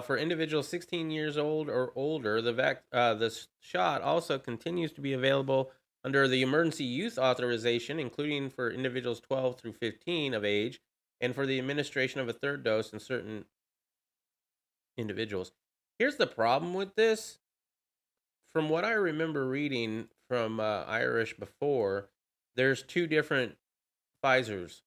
For individuals 16 years old or older, the shot also continues to be available under the emergency use authorization, including for individuals 12 through 15 of age, and for the administration of a third dose in certain individuals. Here's the problem with this. From what I remember reading from Irish before, there's two different Pfizers.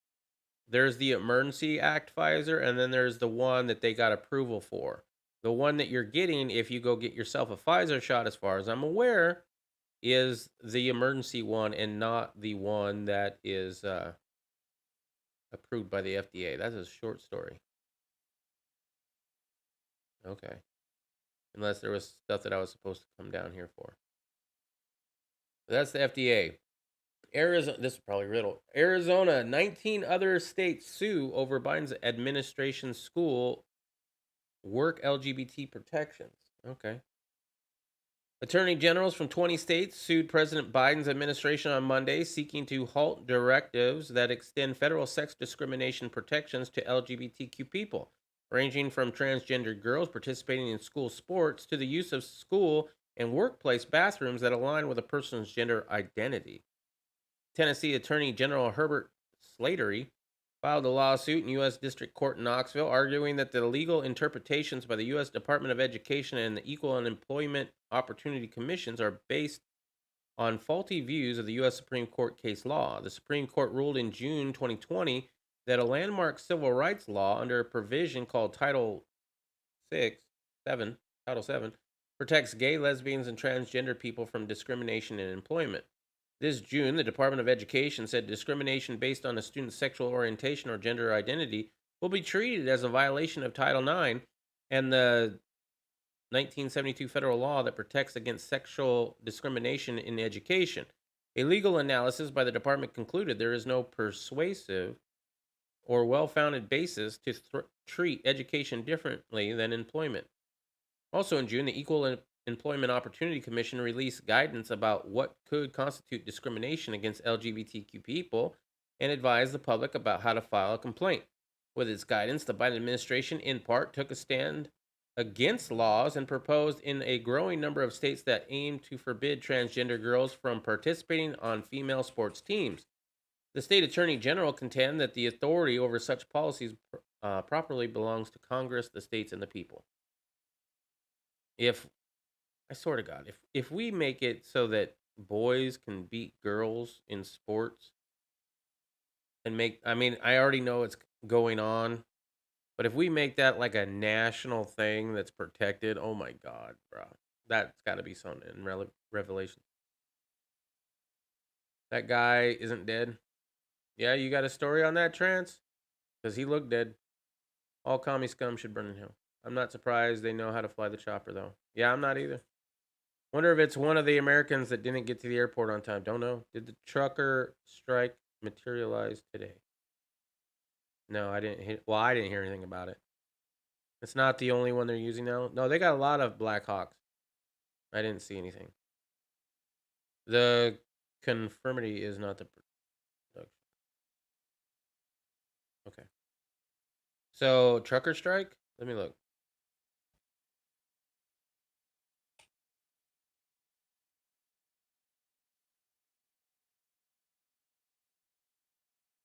There's the Emergency Act Pfizer, and then there's the one that they got approval for. The one that you're getting, if you go get yourself a Pfizer shot, as far as I'm aware, is the emergency one and not the one that is approved by the FDA. That's a short story. Okay. Unless there was stuff that I was supposed to come down here for. But that's the FDA. Arizona, this is probably Riddle. Arizona, 19 other states sue over Biden's administration school work LGBT protections. Okay. Attorney generals from 20 states sued President Biden's administration on Monday, seeking to halt directives that extend federal sex discrimination protections to LGBTQ people, ranging from transgender girls participating in school sports to the use of school and workplace bathrooms that align with a person's gender identity. Tennessee Attorney General Herbert Slattery filed a lawsuit in U.S. District Court in Knoxville, arguing that the legal interpretations by the U.S. Department of Education and the Equal Employment Opportunity Commissions are based on faulty views of the U.S. Supreme Court case law. The Supreme Court ruled in June 2020 that a landmark civil rights law under a provision called Title 7 protects gay, lesbians, and transgender people from discrimination in employment. This June, the Department of Education said discrimination based on a student's sexual orientation or gender identity will be treated as a violation of Title IX and the 1972 federal law that protects against sexual discrimination in education. A legal analysis by the department concluded there is no persuasive or well-founded basis to treat education differently than employment. Also in June, the Equal Employment Opportunity Commission released guidance about what could constitute discrimination against LGBTQ people and advised the public about how to file a complaint. With its guidance, the Biden administration, in part, took a stand against laws and proposed in a growing number of states that aim to forbid transgender girls from participating on female sports teams. The state attorney general contend that the authority over such policies properly belongs to Congress, the states, and the people. If I swear to God, if we make it so that boys can beat girls in sports and I mean, I already know it's going on, but if we make that like a national thing that's protected, oh my God, bro, that's got to be something in Revelation. That guy isn't dead. Yeah, you got a story on that, Trance? Because he looked dead. All commie scum should burn in hell. I'm not surprised they know how to fly the chopper, though. Yeah, I'm not either. Wonder if it's one of the Americans that didn't get to the airport on time. Don't know. Did the trucker strike materialize today? No, I didn't hear. Well, I didn't hear anything about it. It's not the only one they're using now. No, they got a lot of Black Hawks. I didn't see anything. The confirmity is not the production. Okay. So, trucker strike? Let me look.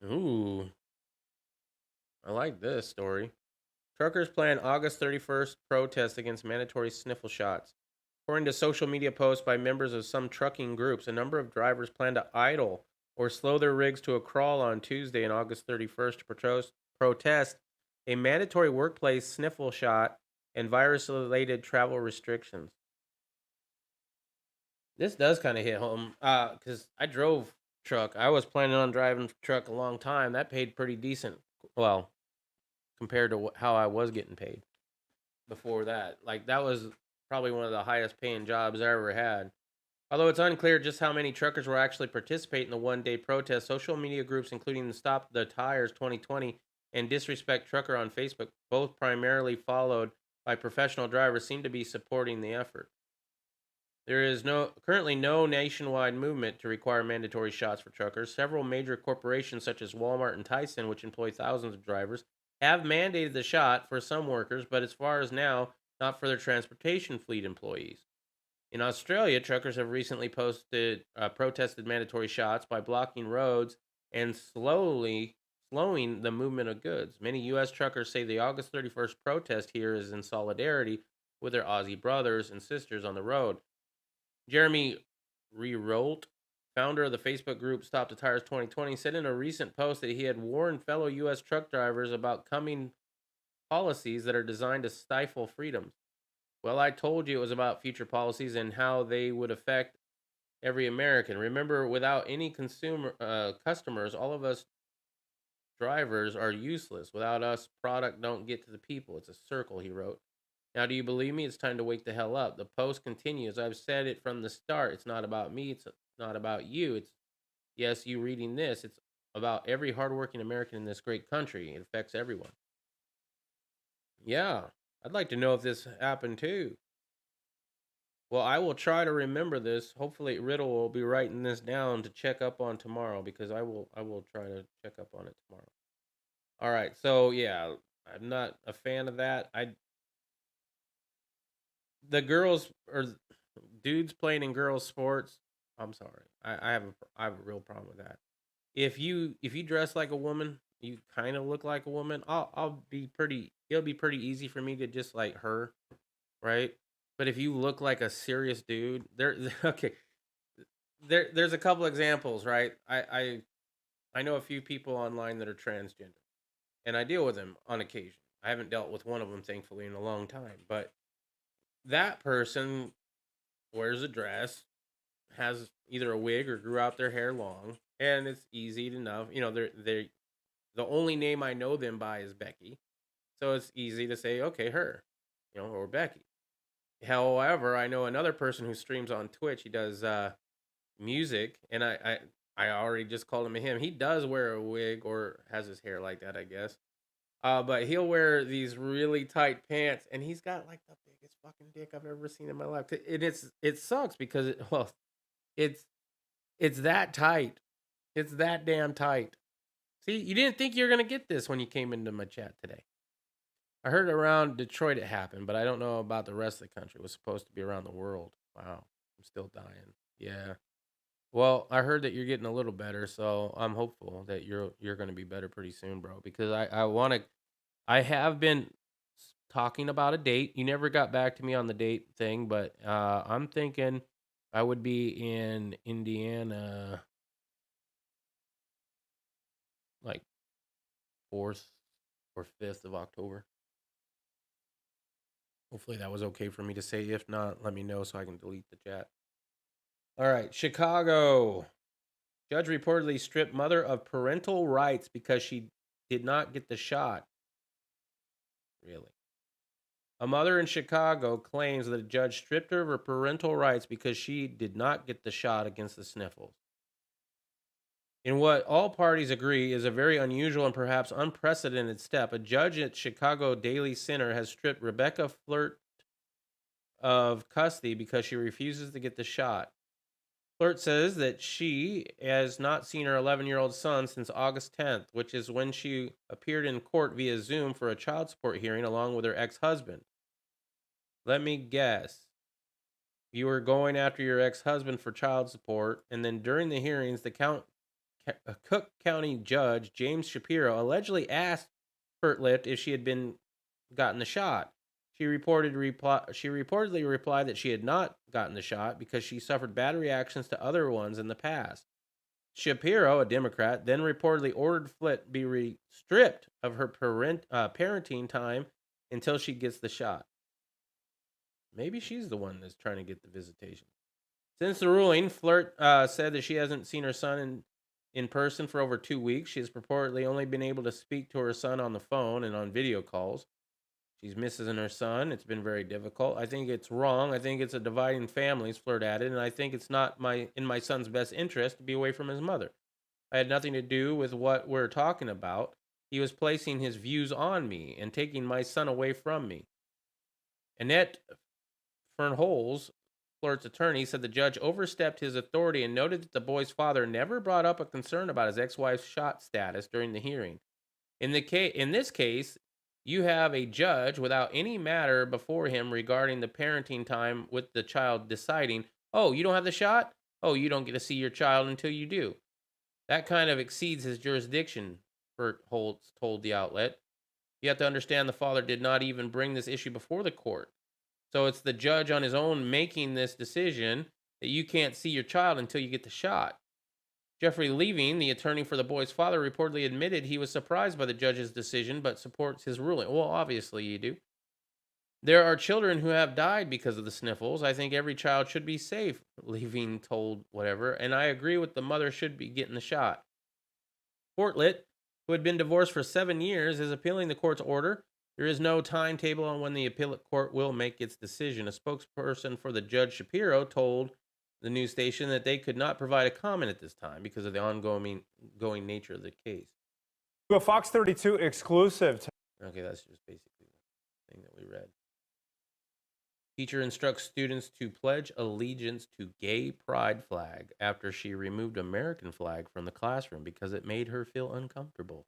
Ooh, I like this story. Truckers plan August 31st protest against mandatory sniffle shots. According to social media posts by members of some trucking groups, a number of drivers plan to idle or slow their rigs to a crawl on Tuesday and August 31st to protest a mandatory workplace sniffle shot and virus-related travel restrictions. This does kind of hit home because I drove truck. I was planning on driving truck a long time. That paid pretty decent. Well, compared to how I was getting paid before that. Like, that was probably one of the highest paying jobs I ever had. Although it's unclear just how many truckers will actually participate in the one-day protest, social media groups including the Stop the Tires 2020 and Disrespect Trucker on Facebook, both primarily followed by professional drivers, seem to be supporting the effort. There is currently no nationwide movement to require mandatory shots for truckers. Several major corporations such as Walmart and Tyson, which employ thousands of drivers, have mandated the shot for some workers, but as far as now, not for their transportation fleet employees. In Australia, truckers have recently protested mandatory shots by blocking roads and slowing the movement of goods. Many U.S. truckers say the August 31st protest here is in solidarity with their Aussie brothers and sisters on the road. Jeremy Rerolt, founder of the Facebook group Stop the Tires 2020, said in a recent post that he had warned fellow U.S. truck drivers about coming policies that are designed to stifle freedoms. Well, I told you it was about future policies and how they would affect every American. Remember, without any customers, all of us drivers are useless. Without us, product don't get to the people. It's a circle, he wrote. Now, do you believe me? It's time to wake the hell up. The post continues. I've said it from the start. It's not about me. It's not about you. It's, yes, you reading this. It's about every hardworking American in this great country. It affects everyone. Yeah, I'd like to know if this happened too. Well, I will try to remember this. Hopefully, Riddle will be writing this down to check up on tomorrow because I will try to check up on it tomorrow. All right, so yeah, I'm not a fan of that. The girls or dudes playing in girls sports, I'm sorry. I have a real problem with that. If you dress like a woman, you kind of look like a woman. I'll be pretty. It'll be pretty easy for me to just like her, right? But if you look like a serious dude, okay. There's a couple examples, right? I know a few people online that are transgender, and I deal with them on occasion. I haven't dealt with one of them, thankfully, in a long time, but that person wears a dress, has either a wig or grew out their hair long, and it's easy to know. You know, they're the only name I know them by is Becky, so it's easy to say, okay, her, or Becky. However, I know another person who streams on Twitch. He does music, and I already just called him a him. He does wear a wig or has his hair like that, I guess. But he'll wear these really tight pants, and he's got like the biggest fucking dick I've ever seen in my life. It sucks because it's that tight. It's that damn tight. See, you didn't think you were gonna get this when you came into my chat today. I heard around Detroit it happened, but I don't know about the rest of the country. It was supposed to be around the world. Wow, I'm still dying. Yeah. Well, I heard that you're getting a little better, so I'm hopeful that you're going to be better pretty soon, bro. Because I want to. I have been talking about a date. You never got back to me on the date thing, but I'm thinking I would be in Indiana like 4th or 5th of October. Hopefully that was okay for me to say. If not, let me know so I can delete the chat. All right, Chicago. Judge reportedly stripped mother of parental rights because she did not get the shot. Really? A mother in Chicago claims that a judge stripped her of her parental rights because she did not get the shot against the sniffles. In what all parties agree is a very unusual and perhaps unprecedented step, a judge at Chicago Daily Center has stripped Rebecca Flirt of custody because she refuses to get the shot. Flirt says that she has not seen her 11-year-old son since August 10th, which is when she appeared in court via Zoom for a child support hearing along with her ex-husband. Let me guess. You were going after your ex-husband for child support, and then during the hearings, the Cook County judge, James Shapiro, allegedly asked Furtlift if she had gotten the shot. She reportedly replied that she had not gotten the shot because she suffered bad reactions to other ones in the past. Shapiro, a Democrat, then reportedly ordered Flitt be stripped of her parenting time until she gets the shot. Maybe she's the one that's trying to get the visitation. Since the ruling, Flirt said that she hasn't seen her son in person for over 2 weeks. She has purportedly only been able to speak to her son on the phone and on video calls. She's missing her son. It's been very difficult. I think it's wrong. I think it's a dividing families, Flirt added, and I think it's not in my son's best interest to be away from his mother. I had nothing to do with what we're talking about. He was placing his views on me and taking my son away from me. Annette Fernholz, Flirt's attorney, said the judge overstepped his authority and noted that the boy's father never brought up a concern about his ex-wife's shot status during the hearing. In this case, you have a judge without any matter before him regarding the parenting time with the child deciding, oh, you don't have the shot? Oh, you don't get to see your child until you do. That kind of exceeds his jurisdiction, Holtz told the outlet. You have to understand the father did not even bring this issue before the court. So it's the judge on his own making this decision that you can't see your child until you get the shot. Jeffrey Levine, the attorney for the boy's father, reportedly admitted he was surprised by the judge's decision but supports his ruling. Well, obviously you do. There are children who have died because of the sniffles. I think every child should be safe, Levine told whatever, and I agree with the mother should be getting the shot. Fortlitt, who had been divorced for 7 years, is appealing the court's order. There is no timetable on when the appellate court will make its decision. A spokesperson for the Judge Shapiro told the news station that they could not provide a comment at this time because of the ongoing nature of the case. A Fox 32 exclusive. Okay, that's just basically the thing that we read. Teacher instructs students to pledge allegiance to gay pride flag after she removed American flag from the classroom because it made her feel uncomfortable.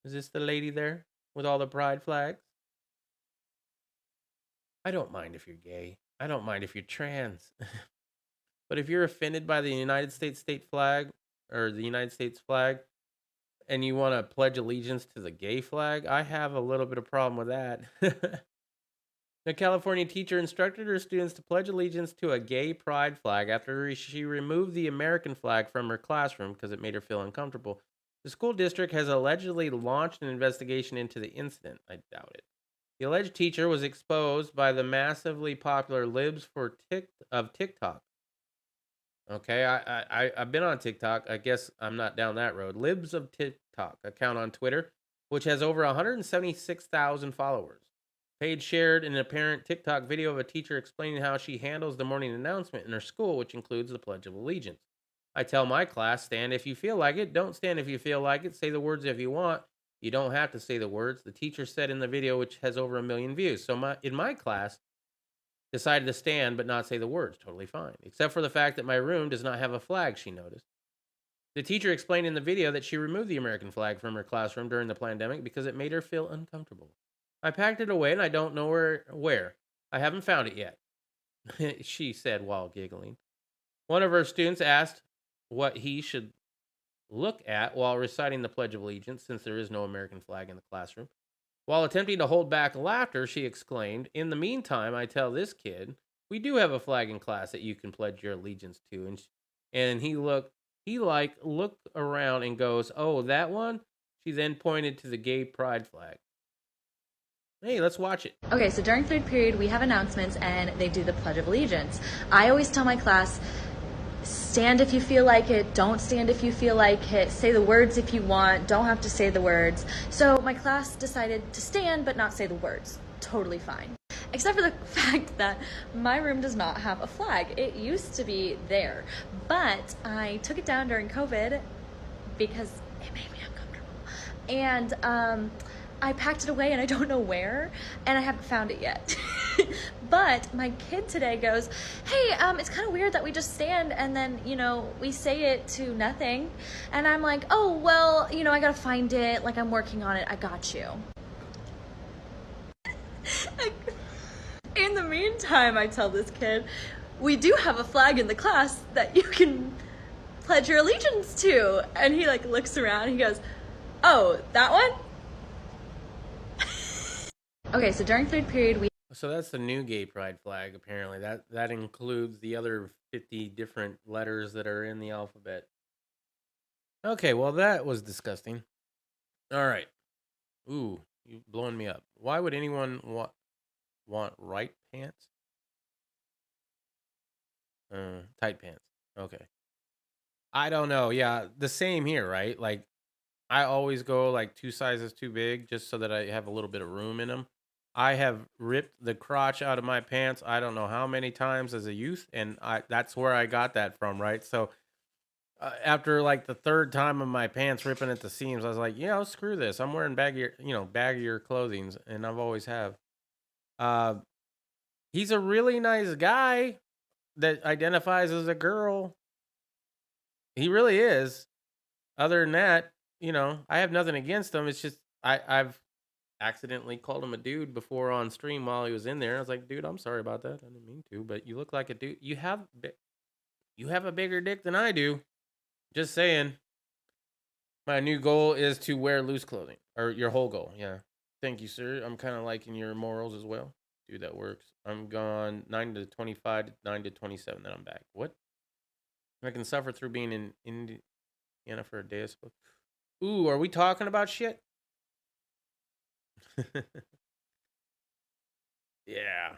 Is this the lady there with all the pride flags? I don't mind if you're gay. I don't mind if you're trans. But if you're offended by the United States state flag or the United States flag and you want to pledge allegiance to the gay flag, I have a little bit of problem with that. The California teacher instructed her students to pledge allegiance to a gay pride flag after she removed the American flag from her classroom because it made her feel uncomfortable. The school district has allegedly launched an investigation into the incident. I doubt it. The alleged teacher was exposed by the massively popular Libs of TikTok. Okay, I've been on TikTok. I guess I'm not down that road. Libs of TikTok account on Twitter, which has over 176,000 followers. Page shared an apparent TikTok video of a teacher explaining how she handles the morning announcement in her school, which includes the Pledge of Allegiance. I tell my class, stand if you feel like it. Don't stand if you feel like it. Say the words if you want. You don't have to say the words. The teacher said in the video, which has over 1 million views. So in my class, decided to stand but not say the words. Totally fine. Except for the fact that my room does not have a flag, she noticed. The teacher explained in the video that she removed the American flag from her classroom during the pandemic because it made her feel uncomfortable. I packed it away and I don't know where. I haven't found it yet, she said while giggling. One of her students asked what he should look at while reciting the Pledge of Allegiance, since there is no American flag in the classroom. While attempting to hold back laughter, she exclaimed, "In the meantime, I tell this kid, we do have a flag in class that you can pledge your allegiance to." And looked around and goes, "Oh, that one?" She then pointed to the gay pride flag. Hey, let's watch it. Okay, so during third period, we have announcements and they do the Pledge of Allegiance. I always tell my class, stand if you feel like it, don't stand if you feel like it, say the words if you want, don't have to say the words. So my class decided to stand but not say the words. Totally fine. Except for the fact that my room does not have a flag. It used to be there, but I took it down during COVID because it made me uncomfortable. And I packed it away and I don't know where, and I haven't found it yet. But my kid today goes, "Hey, it's kind of weird that we just stand and then, we say it to nothing." And I'm like, "Oh, well, I gotta find it. Like, I'm working on it. I got you." In the meantime, I tell this kid, we do have a flag in the class that you can pledge your allegiance to. And he looks around and he goes, "Oh, that one?" Okay, so during third period, So that's the new gay pride flag, apparently. That includes the other 50 different letters that are in the alphabet. Okay, well, that was disgusting. All right. Ooh, you've blown me up. Why would anyone want right pants? Tight pants. Okay. I don't know. Yeah, the same here, right? Like, I always go 2 sizes too big just so that I have a little bit of room in them. I have ripped the crotch out of my pants I don't know how many times as a youth, and that's where I got that from, right? So after the third time of my pants ripping at the seams, I was like, screw this. I'm wearing baggier clothing, and I've always have. He's a really nice guy that identifies as a girl. He really is. Other than that, I have nothing against him. It's just I've accidentally called him a dude before on stream while he was in there. I was like, "Dude, I'm sorry about that. I didn't mean to, but you look like a dude. You have a bigger dick than I do." Just saying. My new goal is to wear loose clothing, or your whole goal. Yeah. Thank you, sir. I'm kind of liking your morals as well. Dude, that works. I'm gone 9 to 25 to 9 to 27. Then I'm back. What? I can suffer through being in Indiana for a day, I suppose. Ooh, are we talking about shit? Yeah.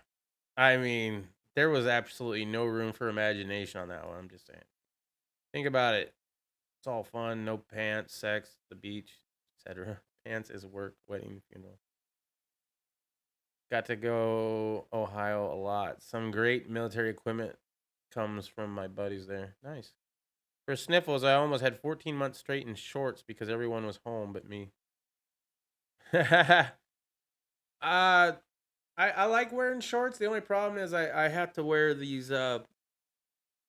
I mean, there was absolutely no room for imagination on that one. I'm just saying. Think about it. It's all fun. No pants, sex, the beach, etc. Pants is work, wedding, funeral. Got to go Ohio a lot. Some great military equipment comes from my buddies there. Nice. For sniffles, I almost had 14 months straight in shorts because everyone was home but me. I like wearing shorts. The only problem is I have to wear these what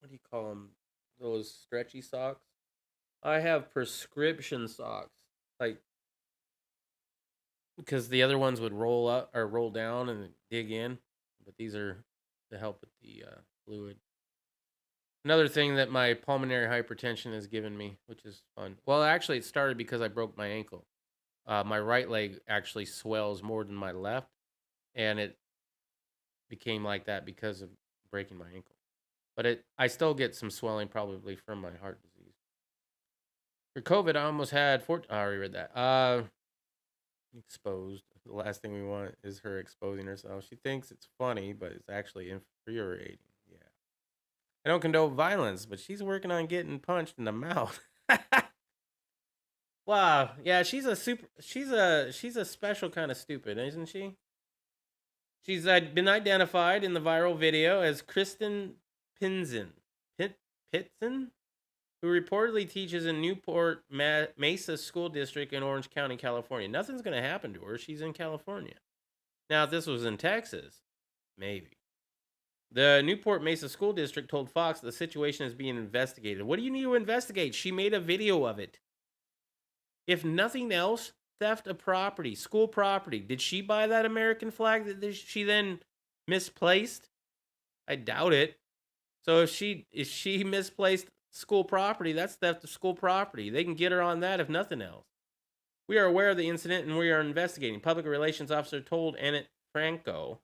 do you call them? Those stretchy socks. I have prescription socks, because the other ones would roll up or roll down and dig in, but these are to help with the fluid. Another thing that my pulmonary hypertension has given me, which is fun. Well, actually, it started because I broke my ankle. My right leg actually swells more than my left, and it became like that because of breaking my ankle. But I still get some swelling probably from my heart disease. For COVID, I almost had I already read that. Exposed. The last thing we want is her exposing herself. She thinks it's funny, but it's actually infuriating. Yeah. I don't condone violence, but she's working on getting punched in the mouth. Wow. Yeah, she's a special kind of stupid, isn't she? She's been identified in the viral video as Kristen Pinzon, who reportedly teaches in Newport Mesa School District in Orange County, California. Nothing's going to happen to her. She's in California. Now, if this was in Texas, maybe. The Newport Mesa School District told Fox the situation is being investigated. What do you need to investigate? She made a video of it. If nothing else, theft of property, school property. Did she buy that American flag that she then misplaced? I doubt it. So if she misplaced school property, that's theft of school property. They can get her on that if nothing else. We are aware of the incident and we are investigating. Public relations officer told Annette Franco.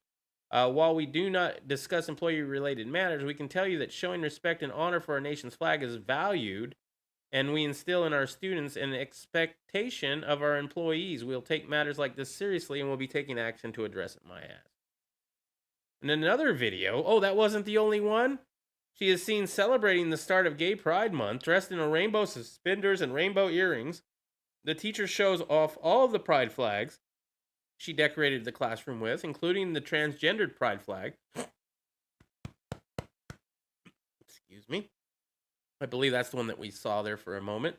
While we do not discuss employee-related matters, we can tell you that showing respect and honor for our nation's flag is valued, and we instill in our students an expectation of our employees. We'll take matters like this seriously, and we'll be taking action to address it, my ass. And another video. Oh, that wasn't the only one? She is seen celebrating the start of Gay Pride Month, dressed in a rainbow suspenders and rainbow earrings. The teacher shows off all of the pride flags she decorated the classroom with, including the transgendered pride flag. Excuse me. I believe that's the one that we saw there for a moment.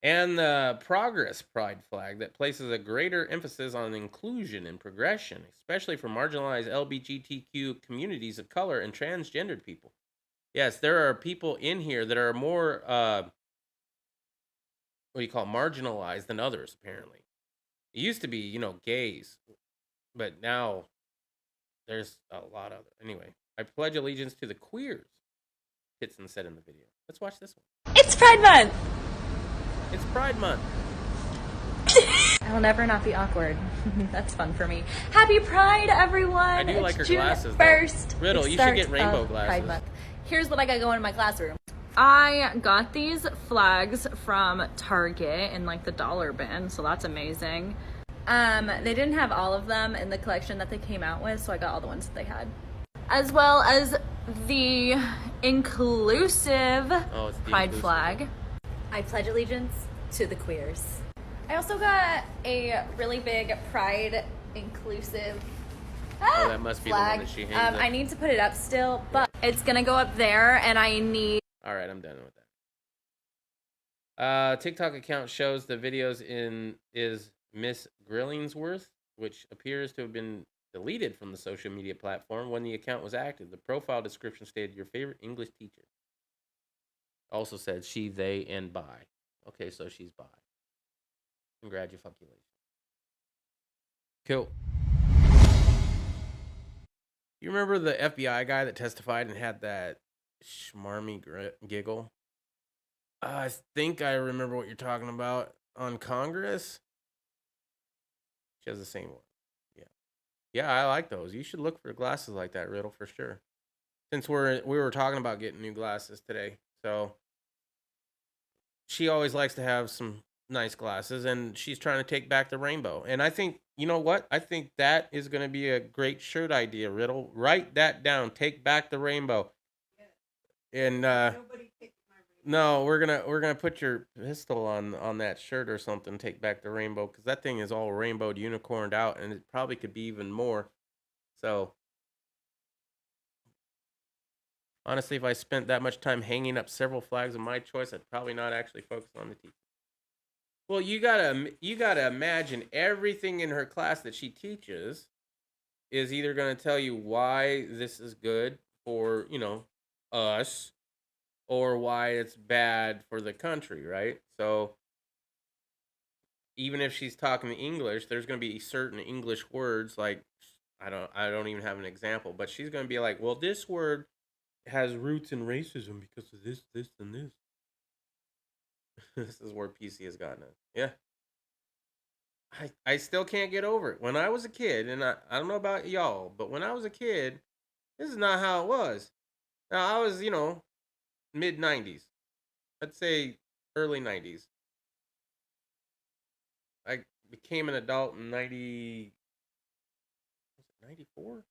And the progress pride flag that places a greater emphasis on inclusion and progression, especially for marginalized LGBTQ communities of color and transgendered people. Yes, there are people in here that are more, marginalized than others, apparently. It used to be, gays, but now there's a lot of it. Anyway, I pledge allegiance to the queers, Pitson said in the video. Let's watch this one. It's Pride Month. It's Pride Month. I'll never not be awkward. That's fun for me. Happy Pride, everyone. I do like her June glasses, 1st. Riddle, you should get rainbow glasses. Pride Month. Here's what I got going in my classroom. I got these flags from Target in like the dollar bin, so that's amazing. They didn't have all of them in the collection that they came out with, so I got all the ones that they had. As well as the inclusive pride flag. I pledge allegiance to the queers. I also got a really big pride inclusive that must be flag. the one that she hangs up. I need to put it up still, but it's gonna go up there, and I need... All right, I'm done with that. TikTok account shows the videos is Miss Grillingsworth, which appears to have been deleted from the social media platform when the account was active. The profile description stated your favorite English teacher. Also said she, they, and bi. Okay, so she's bi. Congratulations. Cool. You remember the FBI guy that testified and had that schmarmy giggle? I think I remember what you're talking about. On Congress? She has the same one. Yeah. Yeah, I like those. You should look for glasses like that, Riddle, for sure. Since we were talking about getting new glasses today. So she always likes to have some nice glasses, and she's trying to take back the rainbow. And I think, you know what? I think that is going to be a great shirt idea, Riddle. Write that down. Take back the rainbow. And no, we're gonna put your pistol on that shirt or something. Take back the rainbow, because that thing is all rainbowed, unicorned out, and it probably could be even more. So honestly, if I spent that much time hanging up several flags of my choice, I'd probably not actually focus on the teacher. Well, you gotta imagine everything in her class that she teaches is either gonna tell you why this is good for, us, or why it's bad for the country, right? So even if she's talking English, there's going to be certain English words, like I don't even have an example, but she's going to be like, well, this word has roots in racism because of this, and this. This is where PC has gotten us. Yeah. I still can't get over it. When I was a kid, and I don't know about y'all, but when I was a kid, this is not how it was. Now, I was, mid-90s. I'd say early 90s. I became an adult in 94,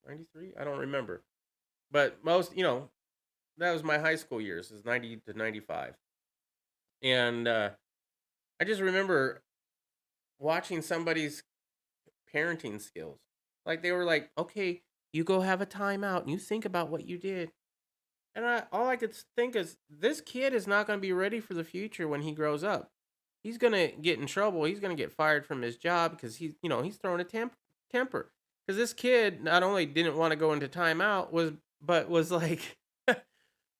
93? I don't remember. But most, that was my high school years, is 90 to 95. And I just remember watching somebody's parenting skills. Like, they were like, okay, you go have a timeout and you think about what you did. And all I could think is, this kid is not going to be ready for the future when he grows up. He's going to get in trouble. He's going to get fired from his job because he's throwing a temper. Because this kid not only didn't want to go into timeout, but was like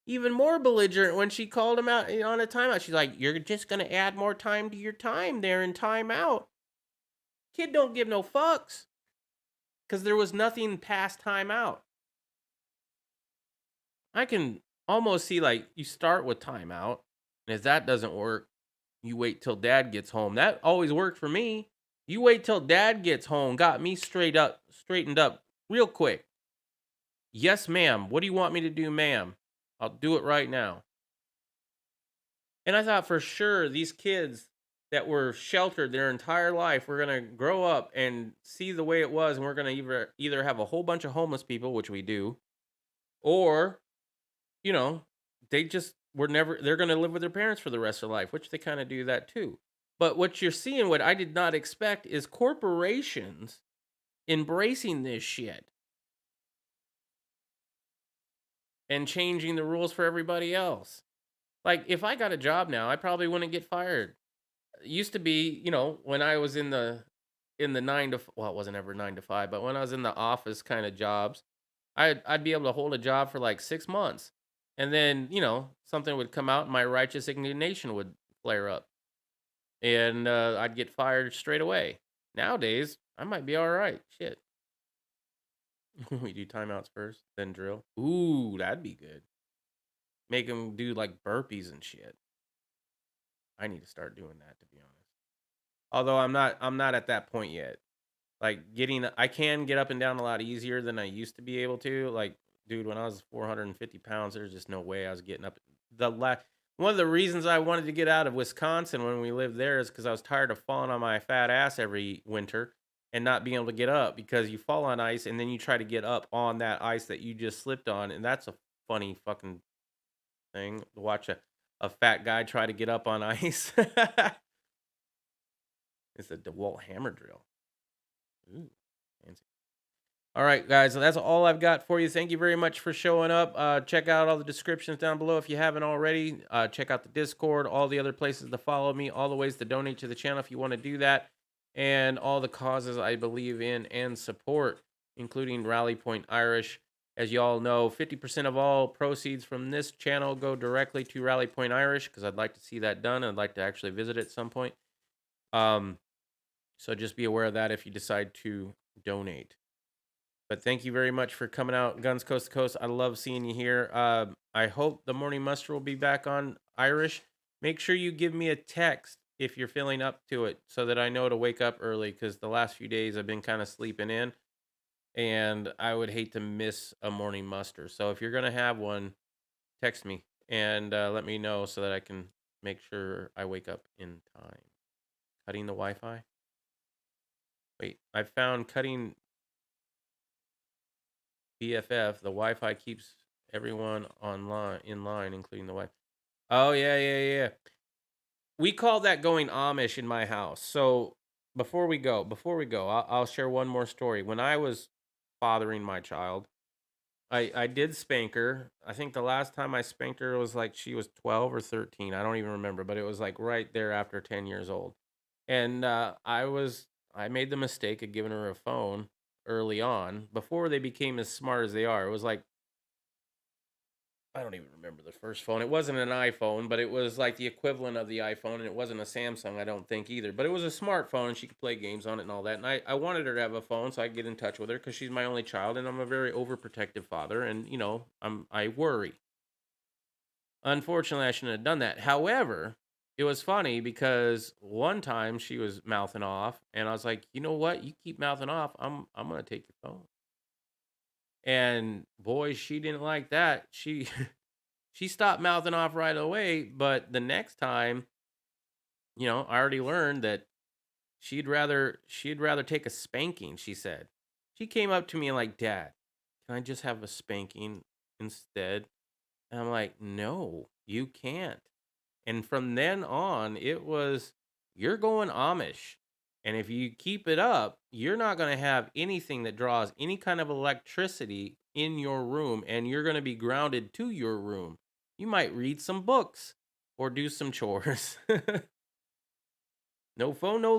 even more belligerent when she called him out on a timeout. She's like, you're just going to add more time to your time there in timeout. Kid don't give no fucks because there was nothing past timeout. I can almost see like you start with timeout, and if that doesn't work, you wait till dad gets home. That always worked for me. You wait till dad gets home, got me straightened up real quick. Yes, ma'am. What do you want me to do, ma'am? I'll do it right now. And I thought for sure these kids that were sheltered their entire life were going to grow up and see the way it was, and we're going to either have a whole bunch of homeless people, which we do, or, you know, they're going to live with their parents for the rest of their life, which they kind of do that too. But what you're seeing, what I did not expect, is corporations embracing this shit and changing the rules for everybody else. Like, if I got a job now, I probably wouldn't get fired. It used to be, when I was in the 9 to, well, it wasn't ever 9 to 5, but when I was in the office kind of jobs, I'd be able to hold a job for like 6 months. And then, something would come out and my righteous indignation would flare up. And I'd get fired straight away. Nowadays, I might be all right. Shit. We do timeouts first, then drill. Ooh, that'd be good. Make them do like burpees and shit. I need to start doing that, to be honest. Although I'm not at that point yet. Like I can get up and down a lot easier than I used to be able to. Like, dude, when I was 450 pounds, there's just no way I was getting up. One of the reasons I wanted to get out of Wisconsin when we lived there is because I was tired of falling on my fat ass every winter and not being able to get up, because you fall on ice and then you try to get up on that ice that you just slipped on, and that's a funny fucking thing to watch a fat guy try to get up on ice. It's a DeWalt hammer drill. Ooh, fancy. All right, guys, so that's all I've got for you. Thank you very much for showing up. Check out all the descriptions down below if you haven't already. Check out the Discord, all the other places to follow me, all the ways to donate to the channel if you want to do that, and all the causes I believe in and support, including Rally Point Irish. As you all know, 50% of all proceeds from this channel go directly to Rally Point Irish, because I'd like to see that done. I'd like to actually visit it at some point. So just be aware of that if you decide to donate. But thank you very much for coming out, Guns Coast to Coast. I love seeing you here. I hope the Morning Muster will be back on Irish. Make sure you give me a text if you're feeling up to it, so that I know to wake up early, because the last few days I've been kind of sleeping in, and I would hate to miss a Morning Muster. So if you're going to have one, text me and let me know so that I can make sure I wake up in time. Cutting the Wi-Fi? Wait, I found cutting BFF. The Wi-Fi keeps everyone in line, including the Wi-Fi. Oh, yeah. We call that going Amish in my house. So before we go, I'll share one more story. When I was fathering my child, I did spank her. I think the last time I spanked her was like she was 12 or 13. I don't even remember, but it was like right there after 10 years old. And I made the mistake of giving her a phone early on, before they became as smart as they are. It was like, I don't even remember the first phone. It wasn't an iPhone, but it was like the equivalent of the iPhone, and it wasn't a Samsung, I don't think either. But it was a smartphone, and she could play games on it and all that. And I wanted her to have a phone so I could get in touch with her, because she's my only child, and I'm a very overprotective father, and I worry. Unfortunately, I shouldn't have done that. However, it was funny because one time she was mouthing off, and I was like, you know what? You keep mouthing off, I'm gonna take your phone. And boy, she didn't like that. She stopped mouthing off right away. But the next time, I already learned that she'd rather take a spanking. She said. She came up to me and like, Dad, can I just have a spanking instead? And I'm like, no, you can't. And from then on, it was, you're going Amish. And if you keep it up, you're not going to have anything that draws any kind of electricity in your room, and you're going to be grounded to your room. You might read some books or do some chores. No phone, no light.